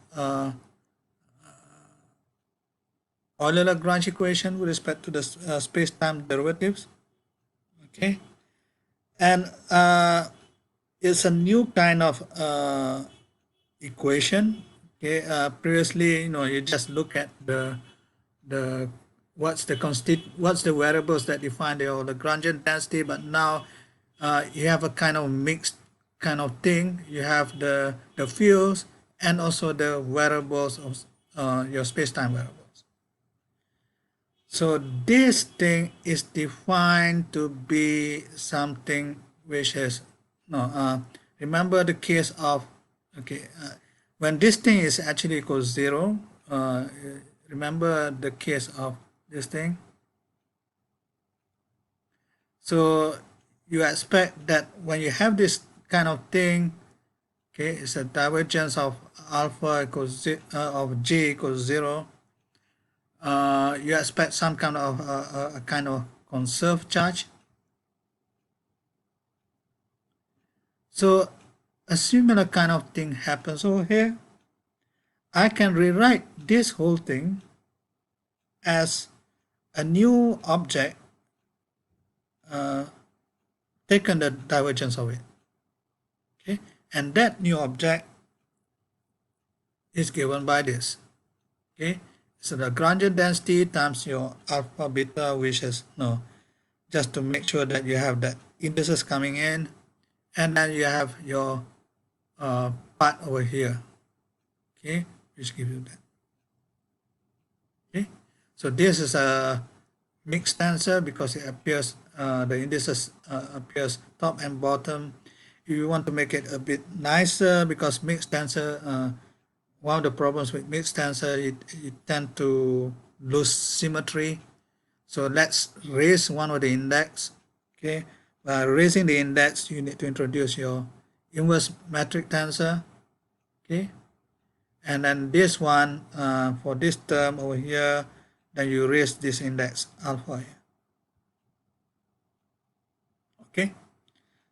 Euler-Lagrange equation with respect to the space-time derivatives. Okay, and it's a new kind of equation. Okay, previously, you just look at the what's the variables that define the Lagrangian density, but now you have a kind of mixed kind of thing. You have the fields and also the variables of your space-time variables. So this thing is defined to be something which is remember the case of, okay, when this thing is actually equals 0, remember the case of this thing. So you expect that when you have this kind of thing, okay, it's a divergence of alpha equals of G equals 0. You expect some kind of a kind of conserved charge. So a similar kind of thing happens over here. I can rewrite this whole thing as a new object, taken the divergence of it. Okay, and that new object is given by this. Okay, so the Lagrangian density times your alpha beta, which is just to make sure that you have that indices coming in, and then you have your part over here, okay, which gives you that. Okay, so this is a mixed tensor because it appears the indices appears top and bottom. If you want to make it a bit nicer, because mixed tensor, one of the problems with mixed tensor, it tend to lose symmetry. So let's raise one of the index. Okay, by raising the index, you need to introduce your inverse metric tensor, okay, and then this one for this term over here, then you raise this index alpha here. Okay,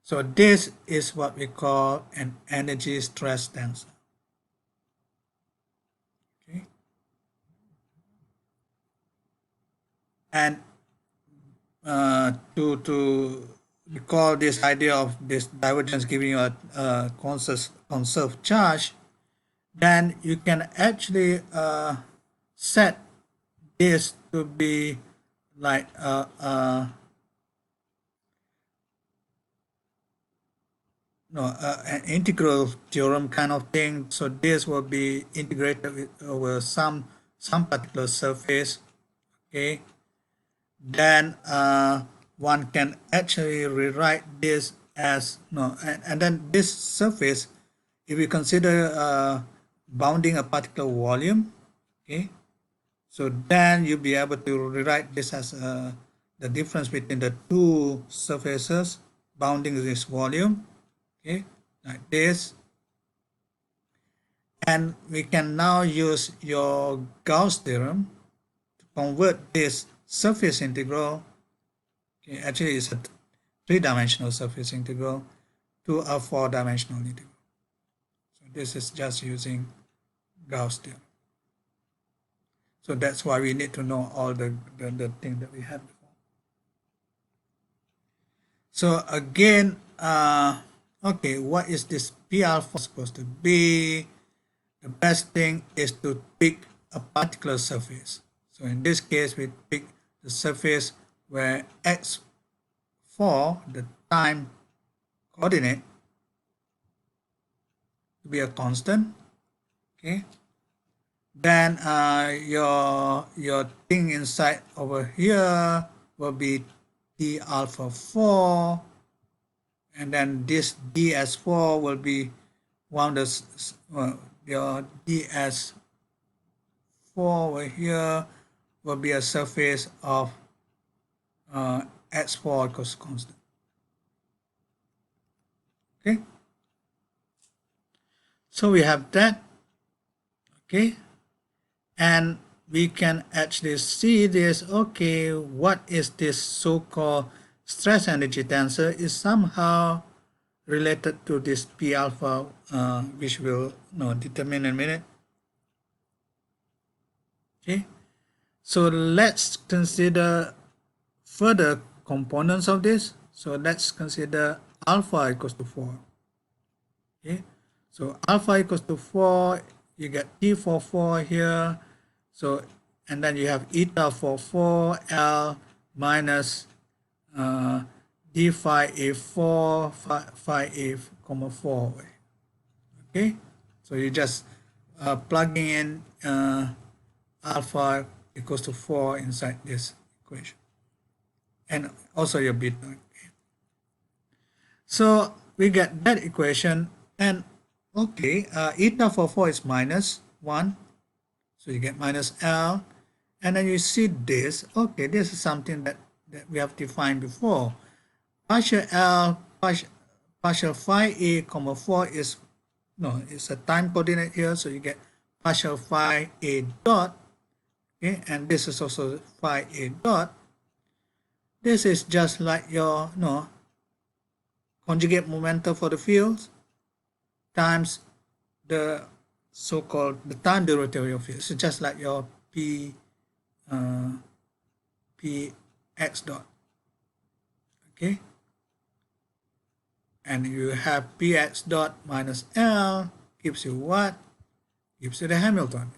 so this is what we call an energy stress tensor. Okay, and to recall this idea of this divergence giving you a conserved charge, then you can actually set this to be like an integral theorem kind of thing. So this will be integrated over some particular surface. Okay, then one can actually rewrite this as and then this surface, if we consider bounding a particular volume, okay, so then you'll be able to rewrite this as the difference between the two surfaces bounding this volume, okay, like this. And we can now use your Gauss theorem to convert this surface integral, okay, actually it's a three-dimensional surface integral, to a four-dimensional integral. So this is just using Gauss theorem. So that's why we need to know all the things that we had before. So again, okay, what is this P alpha supposed to be? The best thing is to pick a particular surface. So in this case, we pick the surface where x4, the time coordinate, to be a constant. Okay. Then your thing inside over here will be d alpha 4, and then this ds4 will be one of the your ds4 over here will be a surface of x4 equals constant. Okay, so we have that. Okay, and we can actually see this. Okay, what is this so-called stress energy tensor is somehow related to this P alpha, which we'll determine in a minute. Okay, so let's consider further components of this. So let's consider alpha equals to 4. Okay, so alpha equals to 4, you get T for 4 here. So, and then you have eta for 4 L minus d phi a4 phi a comma 4. Okay, so you just plugging in alpha equals to 4 inside this equation, and also your beta. Okay. So we get that equation, and okay, eta for 4 is minus 1, so you get minus L, and then you see this. Okay, this is something that we have defined before. Partial L, partial phi a comma 4 is, it's a time coordinate here, so you get partial phi a dot, okay, and this is also phi a dot. This is just like your conjugate momentum for the fields times the so-called the time derivative of fields. So just like your p x dot, okay, and you have px dot minus L gives you what? Gives you the Hamilton.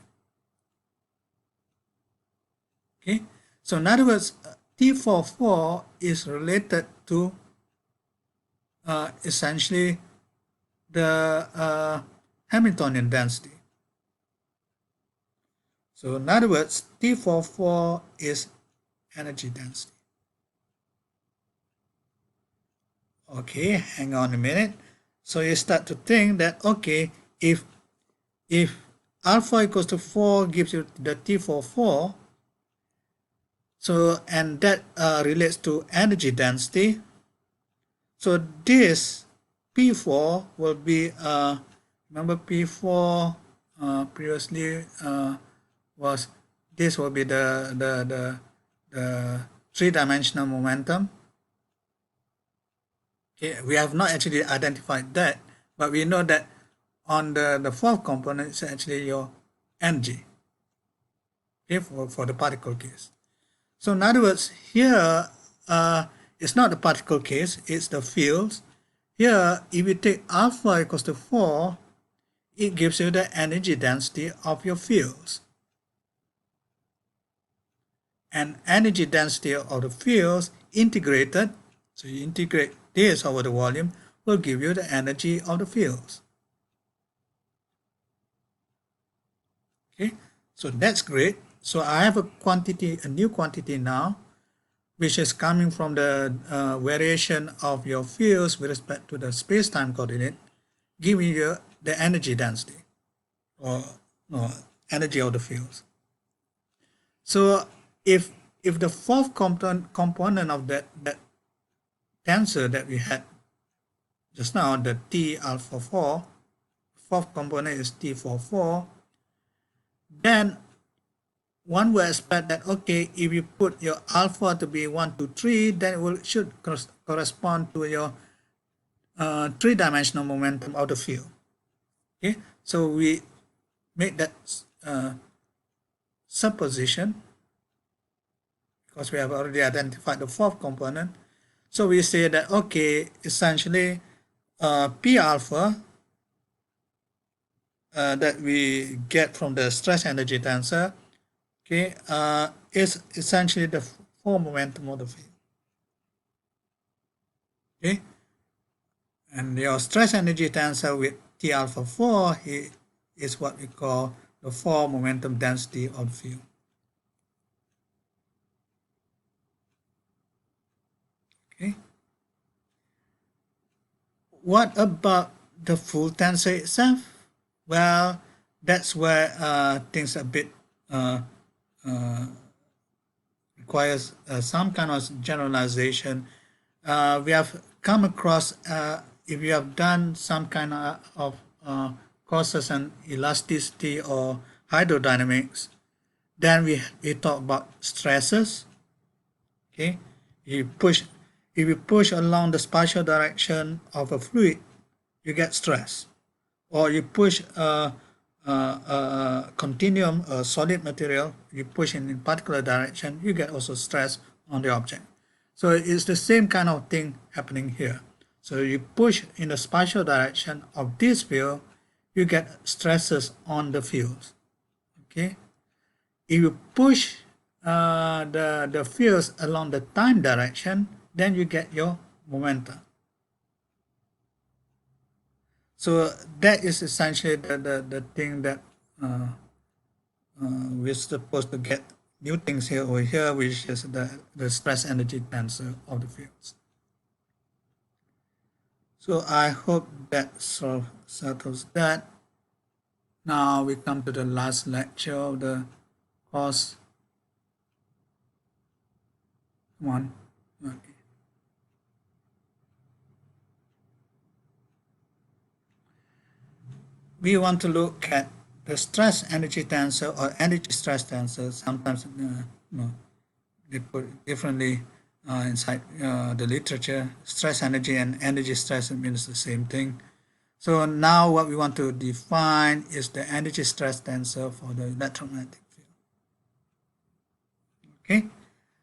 Okay, so in other words, T44 is related to essentially the Hamiltonian density. So in other words, T44 is energy density. Okay, hang on a minute. So you start to think that, okay, if alpha equals to 4 gives you the T44, so, and that relates to energy density, so this P4 will be, remember P4 previously was, this will be the three-dimensional momentum. Okay, we have not actually identified that, but we know that on the fourth component is actually your energy, okay, for the particle case. So in other words, here it's not the particle case, it's the fields. Here, if you take alpha equals to 4, it gives you the energy density of your fields. And energy density of the fields integrated, so you integrate this over the volume, will give you the energy of the fields. Okay, so that's great. So I have a quantity, a new quantity now, which is coming from the variation of your fields with respect to the space-time coordinate, giving you the energy density, or no, energy of the fields. So if the fourth component of that tensor that we had just now, the T alpha 4, fourth component is T44, then one will expect that, okay, if you put your alpha to be 1, 2, 3, then it should correspond to your three-dimensional momentum of the field. Okay, so we make that supposition because we have already identified the fourth component. So we say that, okay, essentially P alpha that we get from the stress energy tensor, okay, is essentially the form momentum of the field. Okay, and your stress energy tensor with T alpha 4 is what we call the form momentum density of the field. Okay. What about the full tensor itself? Well, that's where things a bit requires some kind of generalization. We have come across, if you have done some kind of courses on elasticity or hydrodynamics, then we talk about stresses. Okay, if you push along the spatial direction of a fluid, you get stress. Or you push a continuum, a solid material, you push in particular direction, you get also stress on the object. So it's the same kind of thing happening here. So you push in the spatial direction of this field, you get stresses on the fields. Okay, if you push the fields along the time direction, then you get your momentum. So that is essentially the thing that we're supposed to get new things here over here, which is the stress energy tensor of the fields. So I hope that sort of settles that. Now we come to the last lecture of the course. Come on. Okay. We want to look at the stress energy tensor or energy stress tensor. Sometimes they put it differently inside the literature. Stress energy and energy stress means the same thing. So now what we want to define is the energy stress tensor for the electromagnetic field. Okay,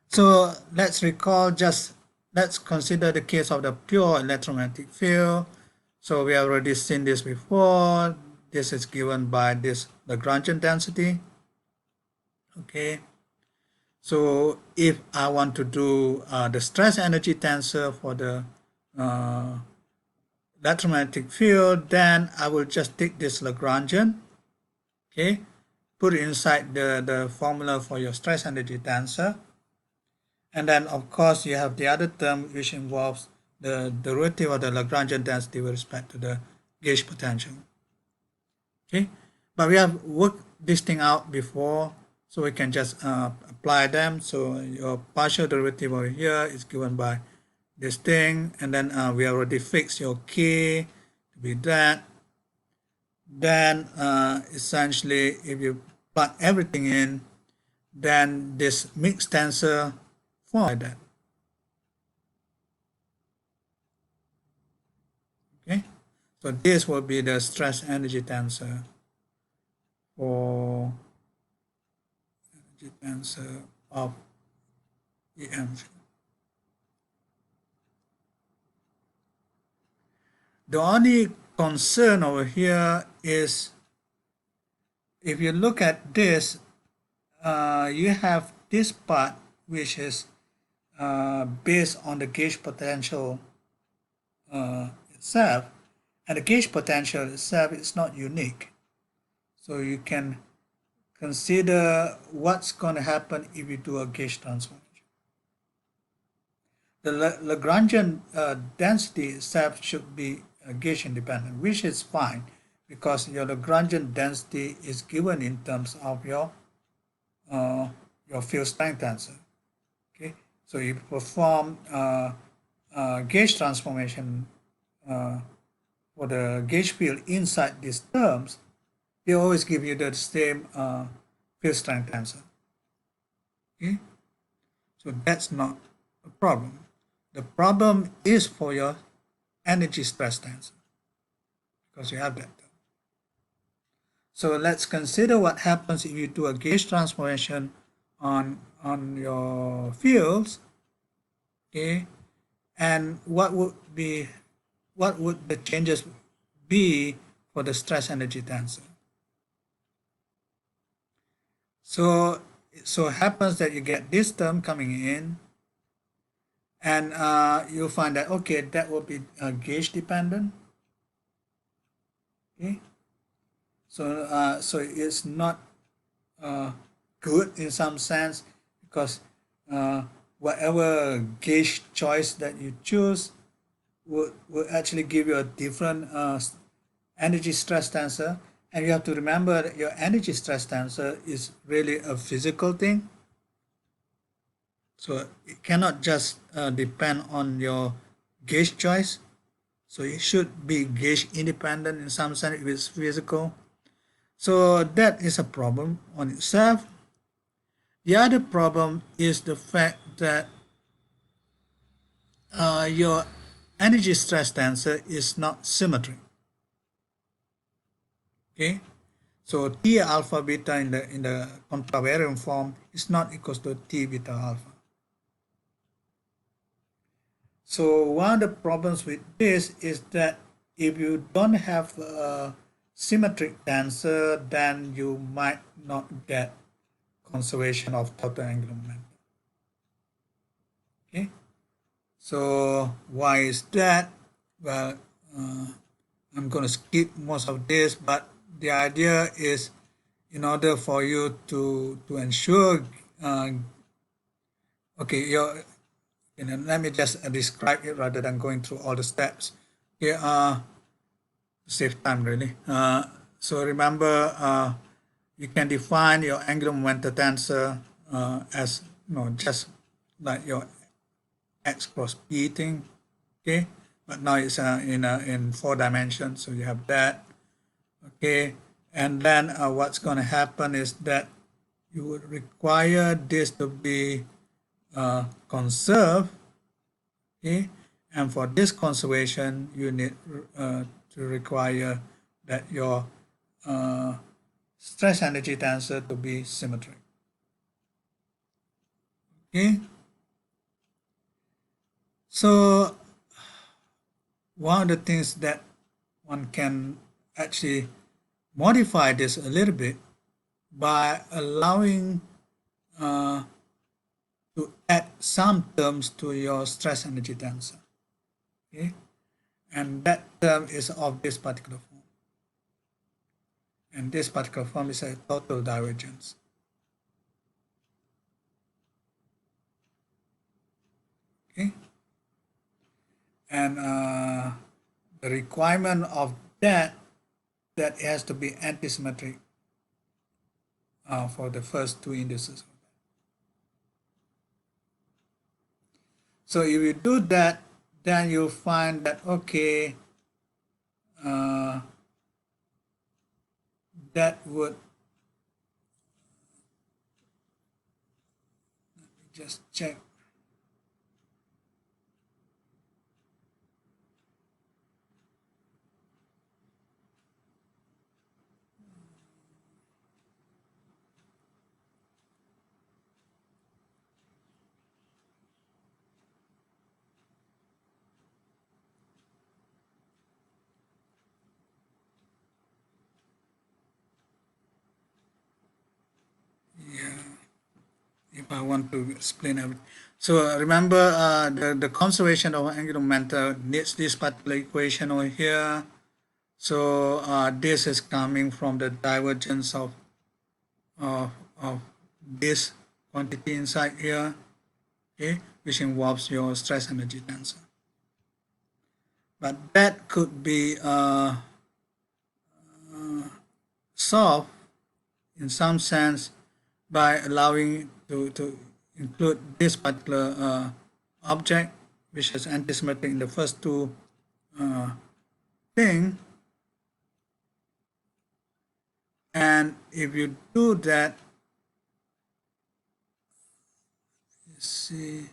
so let's consider the case of the pure electromagnetic field. So we have already seen this before. This is given by this Lagrangian density. Okay, so if I want to do the stress energy tensor for the electromagnetic field, then I will just take this Lagrangian, okay, put it inside the formula for your stress energy tensor, and then of course you have the other term which involves the derivative of the Lagrangian density with respect to the gauge potential. Okay, but we have worked this thing out before, so we can just apply them. So your partial derivative over here is given by this thing, and then we already fixed your k to be that. Then essentially, if you plug everything in, then this mixed tensor form like that. Okay, so this will be the stress energy tensor for energy tensor of EM field. The only concern over here is if you look at this, you have this part which is based on the gauge potential itself, and the gauge potential itself is not unique. So you can consider what's going to happen if you do a gauge transformation. The Lagrangian density itself should be gauge independent, which is fine because your Lagrangian density is given in terms of your field strength tensor. Okay, so you perform gauge transformation for the gauge field inside these terms, they always give you the same field strength tensor. Okay, so that's not a problem. The problem is for your energy stress tensor because you have that term. So let's consider what happens if you do a gauge transformation on your fields. Okay, and what would the changes be for the stress energy tensor? So it so happens that you get this term coming in, and you'll find that okay, that will be gauge dependent. Okay, so it's not good in some sense because whatever gauge choice that you choose would actually give you a different energy stress tensor, and you have to remember that your energy stress tensor is really a physical thing. So it cannot just depend on your gauge choice. So it should be gauge independent in some sense if it's physical. So that is a problem on itself. The other problem is the fact that your energy stress tensor is not symmetric. Okay, so T alpha beta in the contravariant form is not equals to T beta alpha. So one of the problems with this is that if you don't have a symmetric tensor, then you might not get conservation of total angular momentum. Okay, so why is that? Well, I'm going to skip most of this, but the idea is in order for you to ensure okay, let me just describe it rather than going through all the steps. Okay, save time really. So remember, you can define your angular momentum tensor as just like your x cross p thing. Okay, but now it's in 4 dimensions, so you have that. Okay, and then what's going to happen is that you would require this to be conserved. Okay, and for this conservation, you need to require that your stress energy tensor to be symmetric. Okay, so one of the things that one can actually modify this a little bit by allowing to add some terms to your stress energy tensor. Okay, and that term is of this particular form, and this particular form is a total divergence. Okay, and the requirement of that it has to be antisymmetric for the first 2 indices. So if you do that, then you'll find that, okay, that would, just check. If I want to explain everything. So remember, the conservation of angular momentum needs this particular equation over here. So this is coming from the divergence of this quantity inside here, okay, which involves your stress energy tensor. But that could be solved in some sense by allowing to include this particular object, which is antisymmetric in the first two thing. And if you do that, let's see.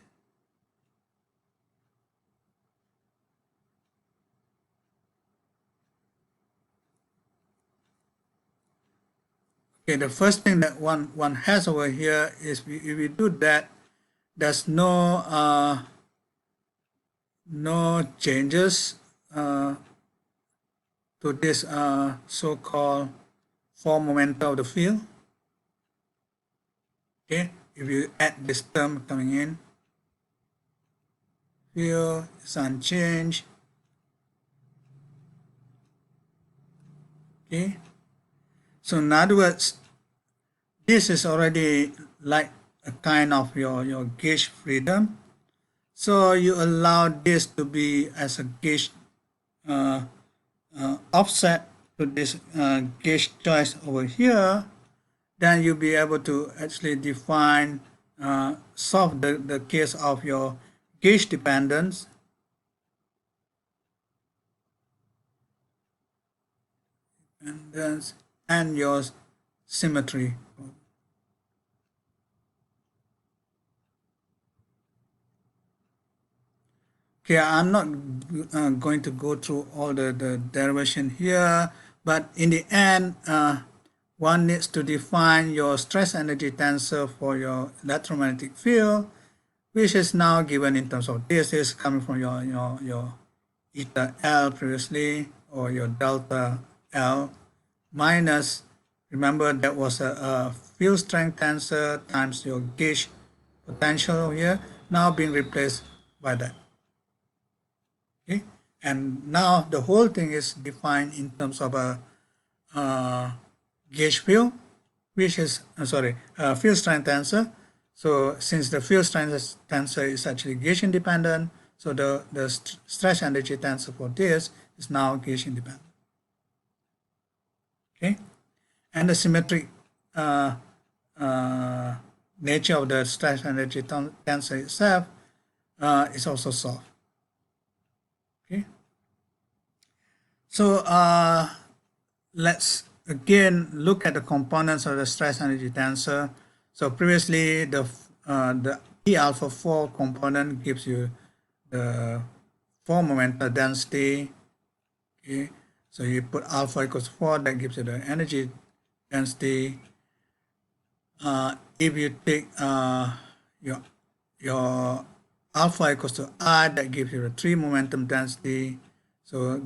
Okay, the first thing that one has over here is if we do that, there's no changes to this so-called form momentum of the field. Okay, if you add this term coming in, field is unchanged. Okay, so in other words, this is already like a kind of your gauge freedom. So you allow this to be as a gauge offset to this gauge choice over here, then you'll be able to actually define, solve the case of your gauge dependence and your symmetry. Okay, I'm not going to go through all the derivation here, but in the end, one needs to define your stress energy tensor for your electromagnetic field, which is now given in terms of this is coming from your eta L previously, or your delta L minus, remember that was a field strength tensor times your gauge potential here, now being replaced by that. Okay, and now the whole thing is defined in terms of a gauge field, which is field strength tensor. So since the field strength tensor is actually gauge independent, so the stress energy tensor for this is now gauge independent. Okay, and the symmetric nature of the stress energy tensor itself is also solved. Okay, so let's again look at the components of the stress energy tensor. So previously the P alpha 4 component gives you the form momentum density. Okay, so you put alpha equals 4, that gives you the energy density. If you take your alpha equals to I, that gives you the 3 momentum density. So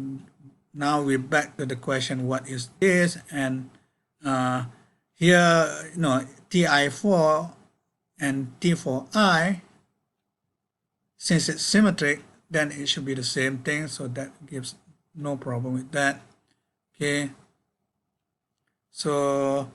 now we're back to the question, what is this? And here, Ti4 and T4I, since it's symmetric, then it should be the same thing. So that gives no problem with that. Okay. So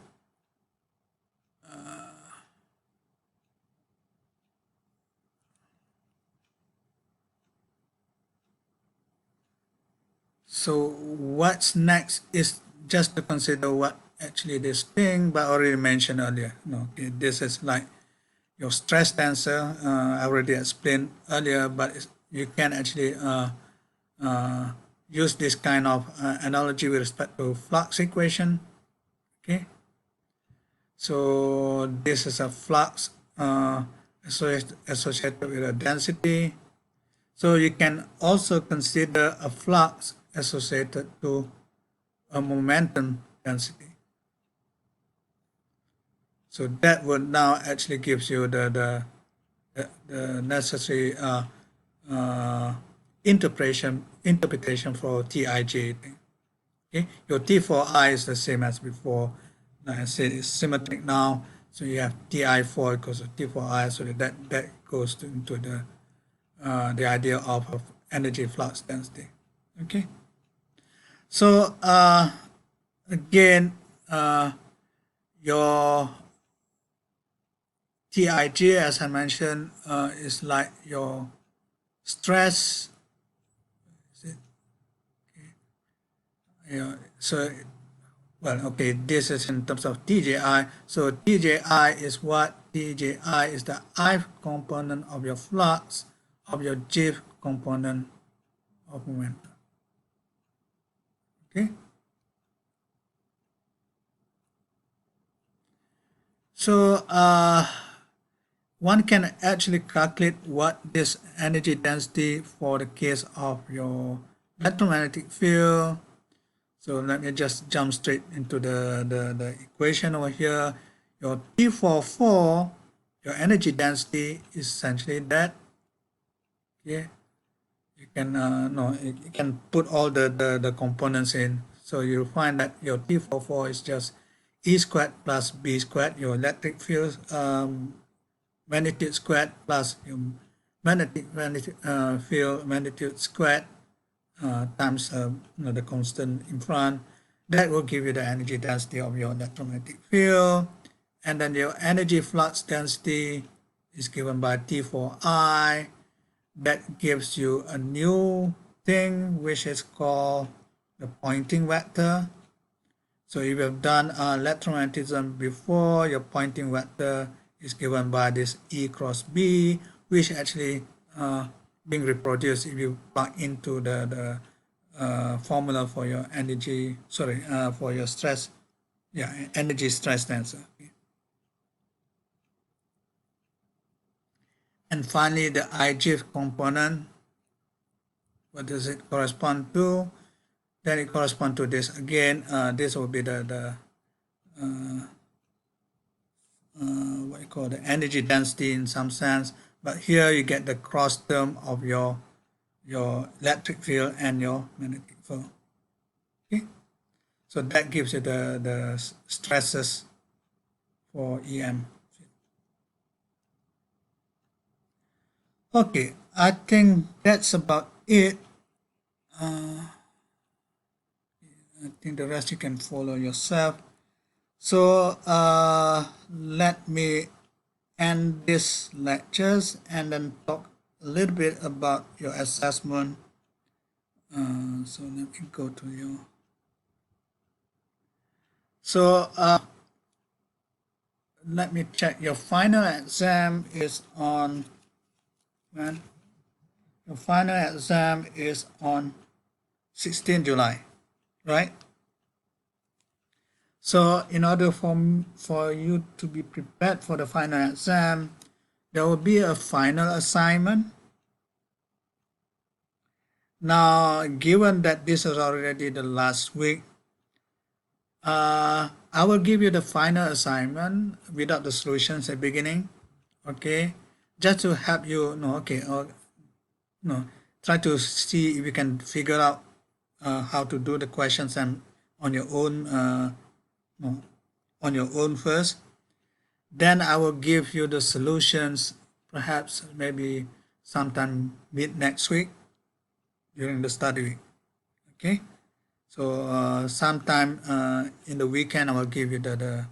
so what's next is just to consider what actually this thing, but I already mentioned earlier. Okay, this is like your stress tensor. I already explained earlier, but you can actually use this kind of analogy with respect to flux equation. Okay, so this is a flux associated with a density. So you can also consider a flux associated to a momentum density. So that would now actually gives you the necessary interpretation for Tij thing. Okay, your T for I is the same as before. Like I said, it's symmetric now. So you have Ti4 equals to T for I. So that goes into the idea of energy flux density. Okay. So again, your Tij, as I mentioned, is like your stress. So, well, okay, this is in terms of Tji. So Tji is what? Tji is the ith component of your flux of your jth component of momentum. Okay. So one can actually calculate what this energy density for the case of your electromagnetic field. So let me just jump straight into the equation over here. Your T44, your energy density is essentially that. Okay, you can you can put all the components in. So you'll find that your T44 is just E squared plus B squared, your electric field magnitude squared plus your magnetic field magnitude squared times the constant in front. That will give you the energy density of your electromagnetic field. And then your energy flux density is given by T4I. That gives you a new thing which is called the Poynting vector. So if you have done electromagnetism before, your Poynting vector is given by this E cross B, which actually being reproduced if you plug into the formula for your energy, for your stress, energy stress tensor. Okay. And finally, the ijth component, what does it correspond to? Then it corresponds to this again. This will be the what you call the energy density in some sense. But here you get the cross term of your electric field and your magnetic field. Okay, so that gives you the stresses for EM. Okay, I think that's about it. I think the rest you can follow yourself. So let me end this lectures and then talk a little bit about your assessment. So let me go to your. So let me check. Your final exam is on. When? Your final exam is on 16 July, right? So in order for you to be prepared for the final exam, there will be a final assignment. Now, given that this is already the last week, I will give you the final assignment without the solutions at the beginning, okay? Just to help you know, okay, or try to see if you can figure out how to do the questions and on your own first. Then I will give you the solutions perhaps maybe sometime mid next week during the study week. Okay, so sometime in the weekend I will give you the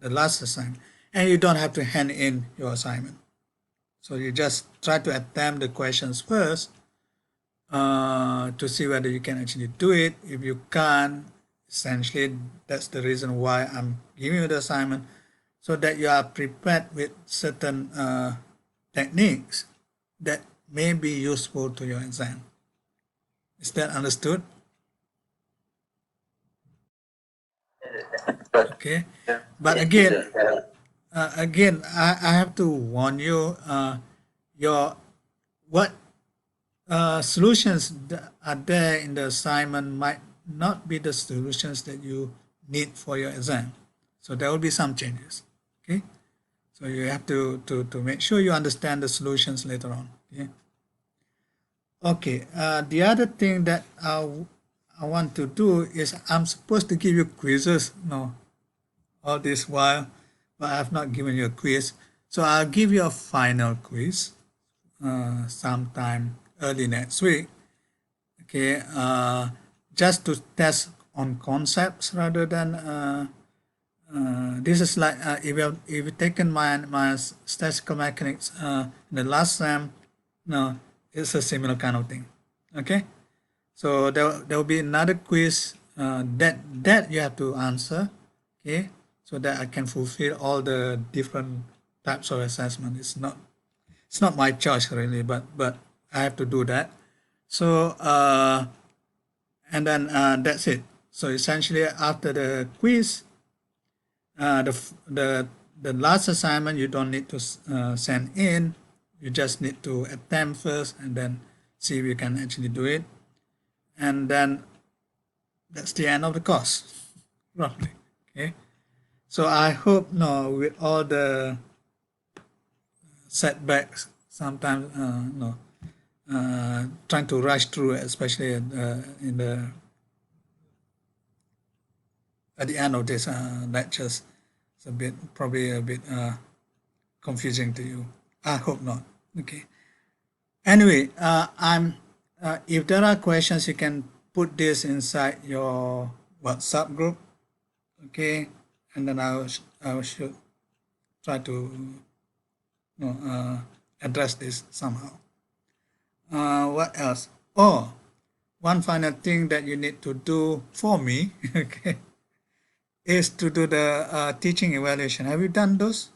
last assignment, and you don't have to hand in your assignment. So you just try to attempt the questions first to see whether you can actually do it. If you can't, essentially that's the reason why I'm giving you the assignment, so that you are prepared with certain techniques that may be useful to your exam. Is that understood? Okay, but again, I have to warn you. Your what solutions that are there in the assignment might not be the solutions that you need for your exam. So there will be some changes. Okay, so you have to make sure you understand the solutions later on. Okay. Okay. The other thing that I want to do is I'm supposed to give you quizzes. No, all this while, but I have not given you a quiz. So I'll give you a final quiz sometime early next week. Okay, just to test on concepts rather than this is like if you taken my statistical mechanics in the last sem, no, it's a similar kind of thing. Okay, so there will be another quiz that you have to answer. Okay, so that I can fulfill all the different types of assessment. It's not my choice really, but I have to do that. So and then that's it. So essentially, after the quiz, the last assignment you don't need to send in. You just need to attempt first, and then see if you can actually do it. And then that's the end of the course, roughly. Okay. So I hope no, with all the setbacks, sometimes no, trying to rush through, especially in the at the end of this lectures, it's a bit probably a bit confusing to you. I hope not. Okay. Anyway, I'm if there are questions, you can put this inside your WhatsApp group. Okay, and then I should try to address this somehow. What else? Oh, one final thing that you need to do for me, okay, is to do the teaching evaluation. Have you done those?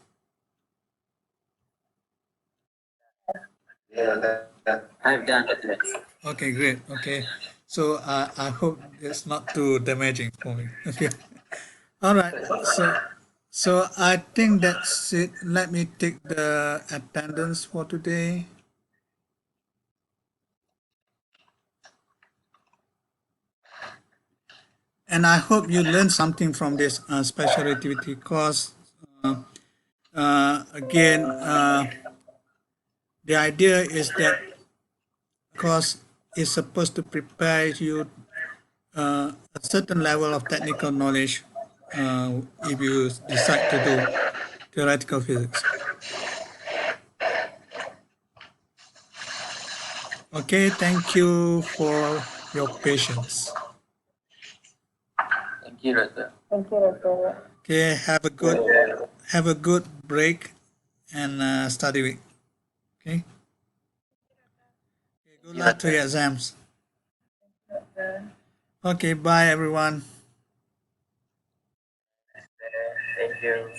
I've done it. Okay, great. Okay, so I hope it's not too damaging for me. Okay, all right. So I think that's it. Let me take the attendance for today. And I hope you learned something from this special relativity course. Uh, again, the idea is that course is supposed to prepare you a certain level of technical knowledge if you decide to do theoretical physics. Okay, thank you for your patience. Thank you, Rata. Okay, have a good break and study week. Okay. Good luck to your exams. Okay, bye everyone. Thank you.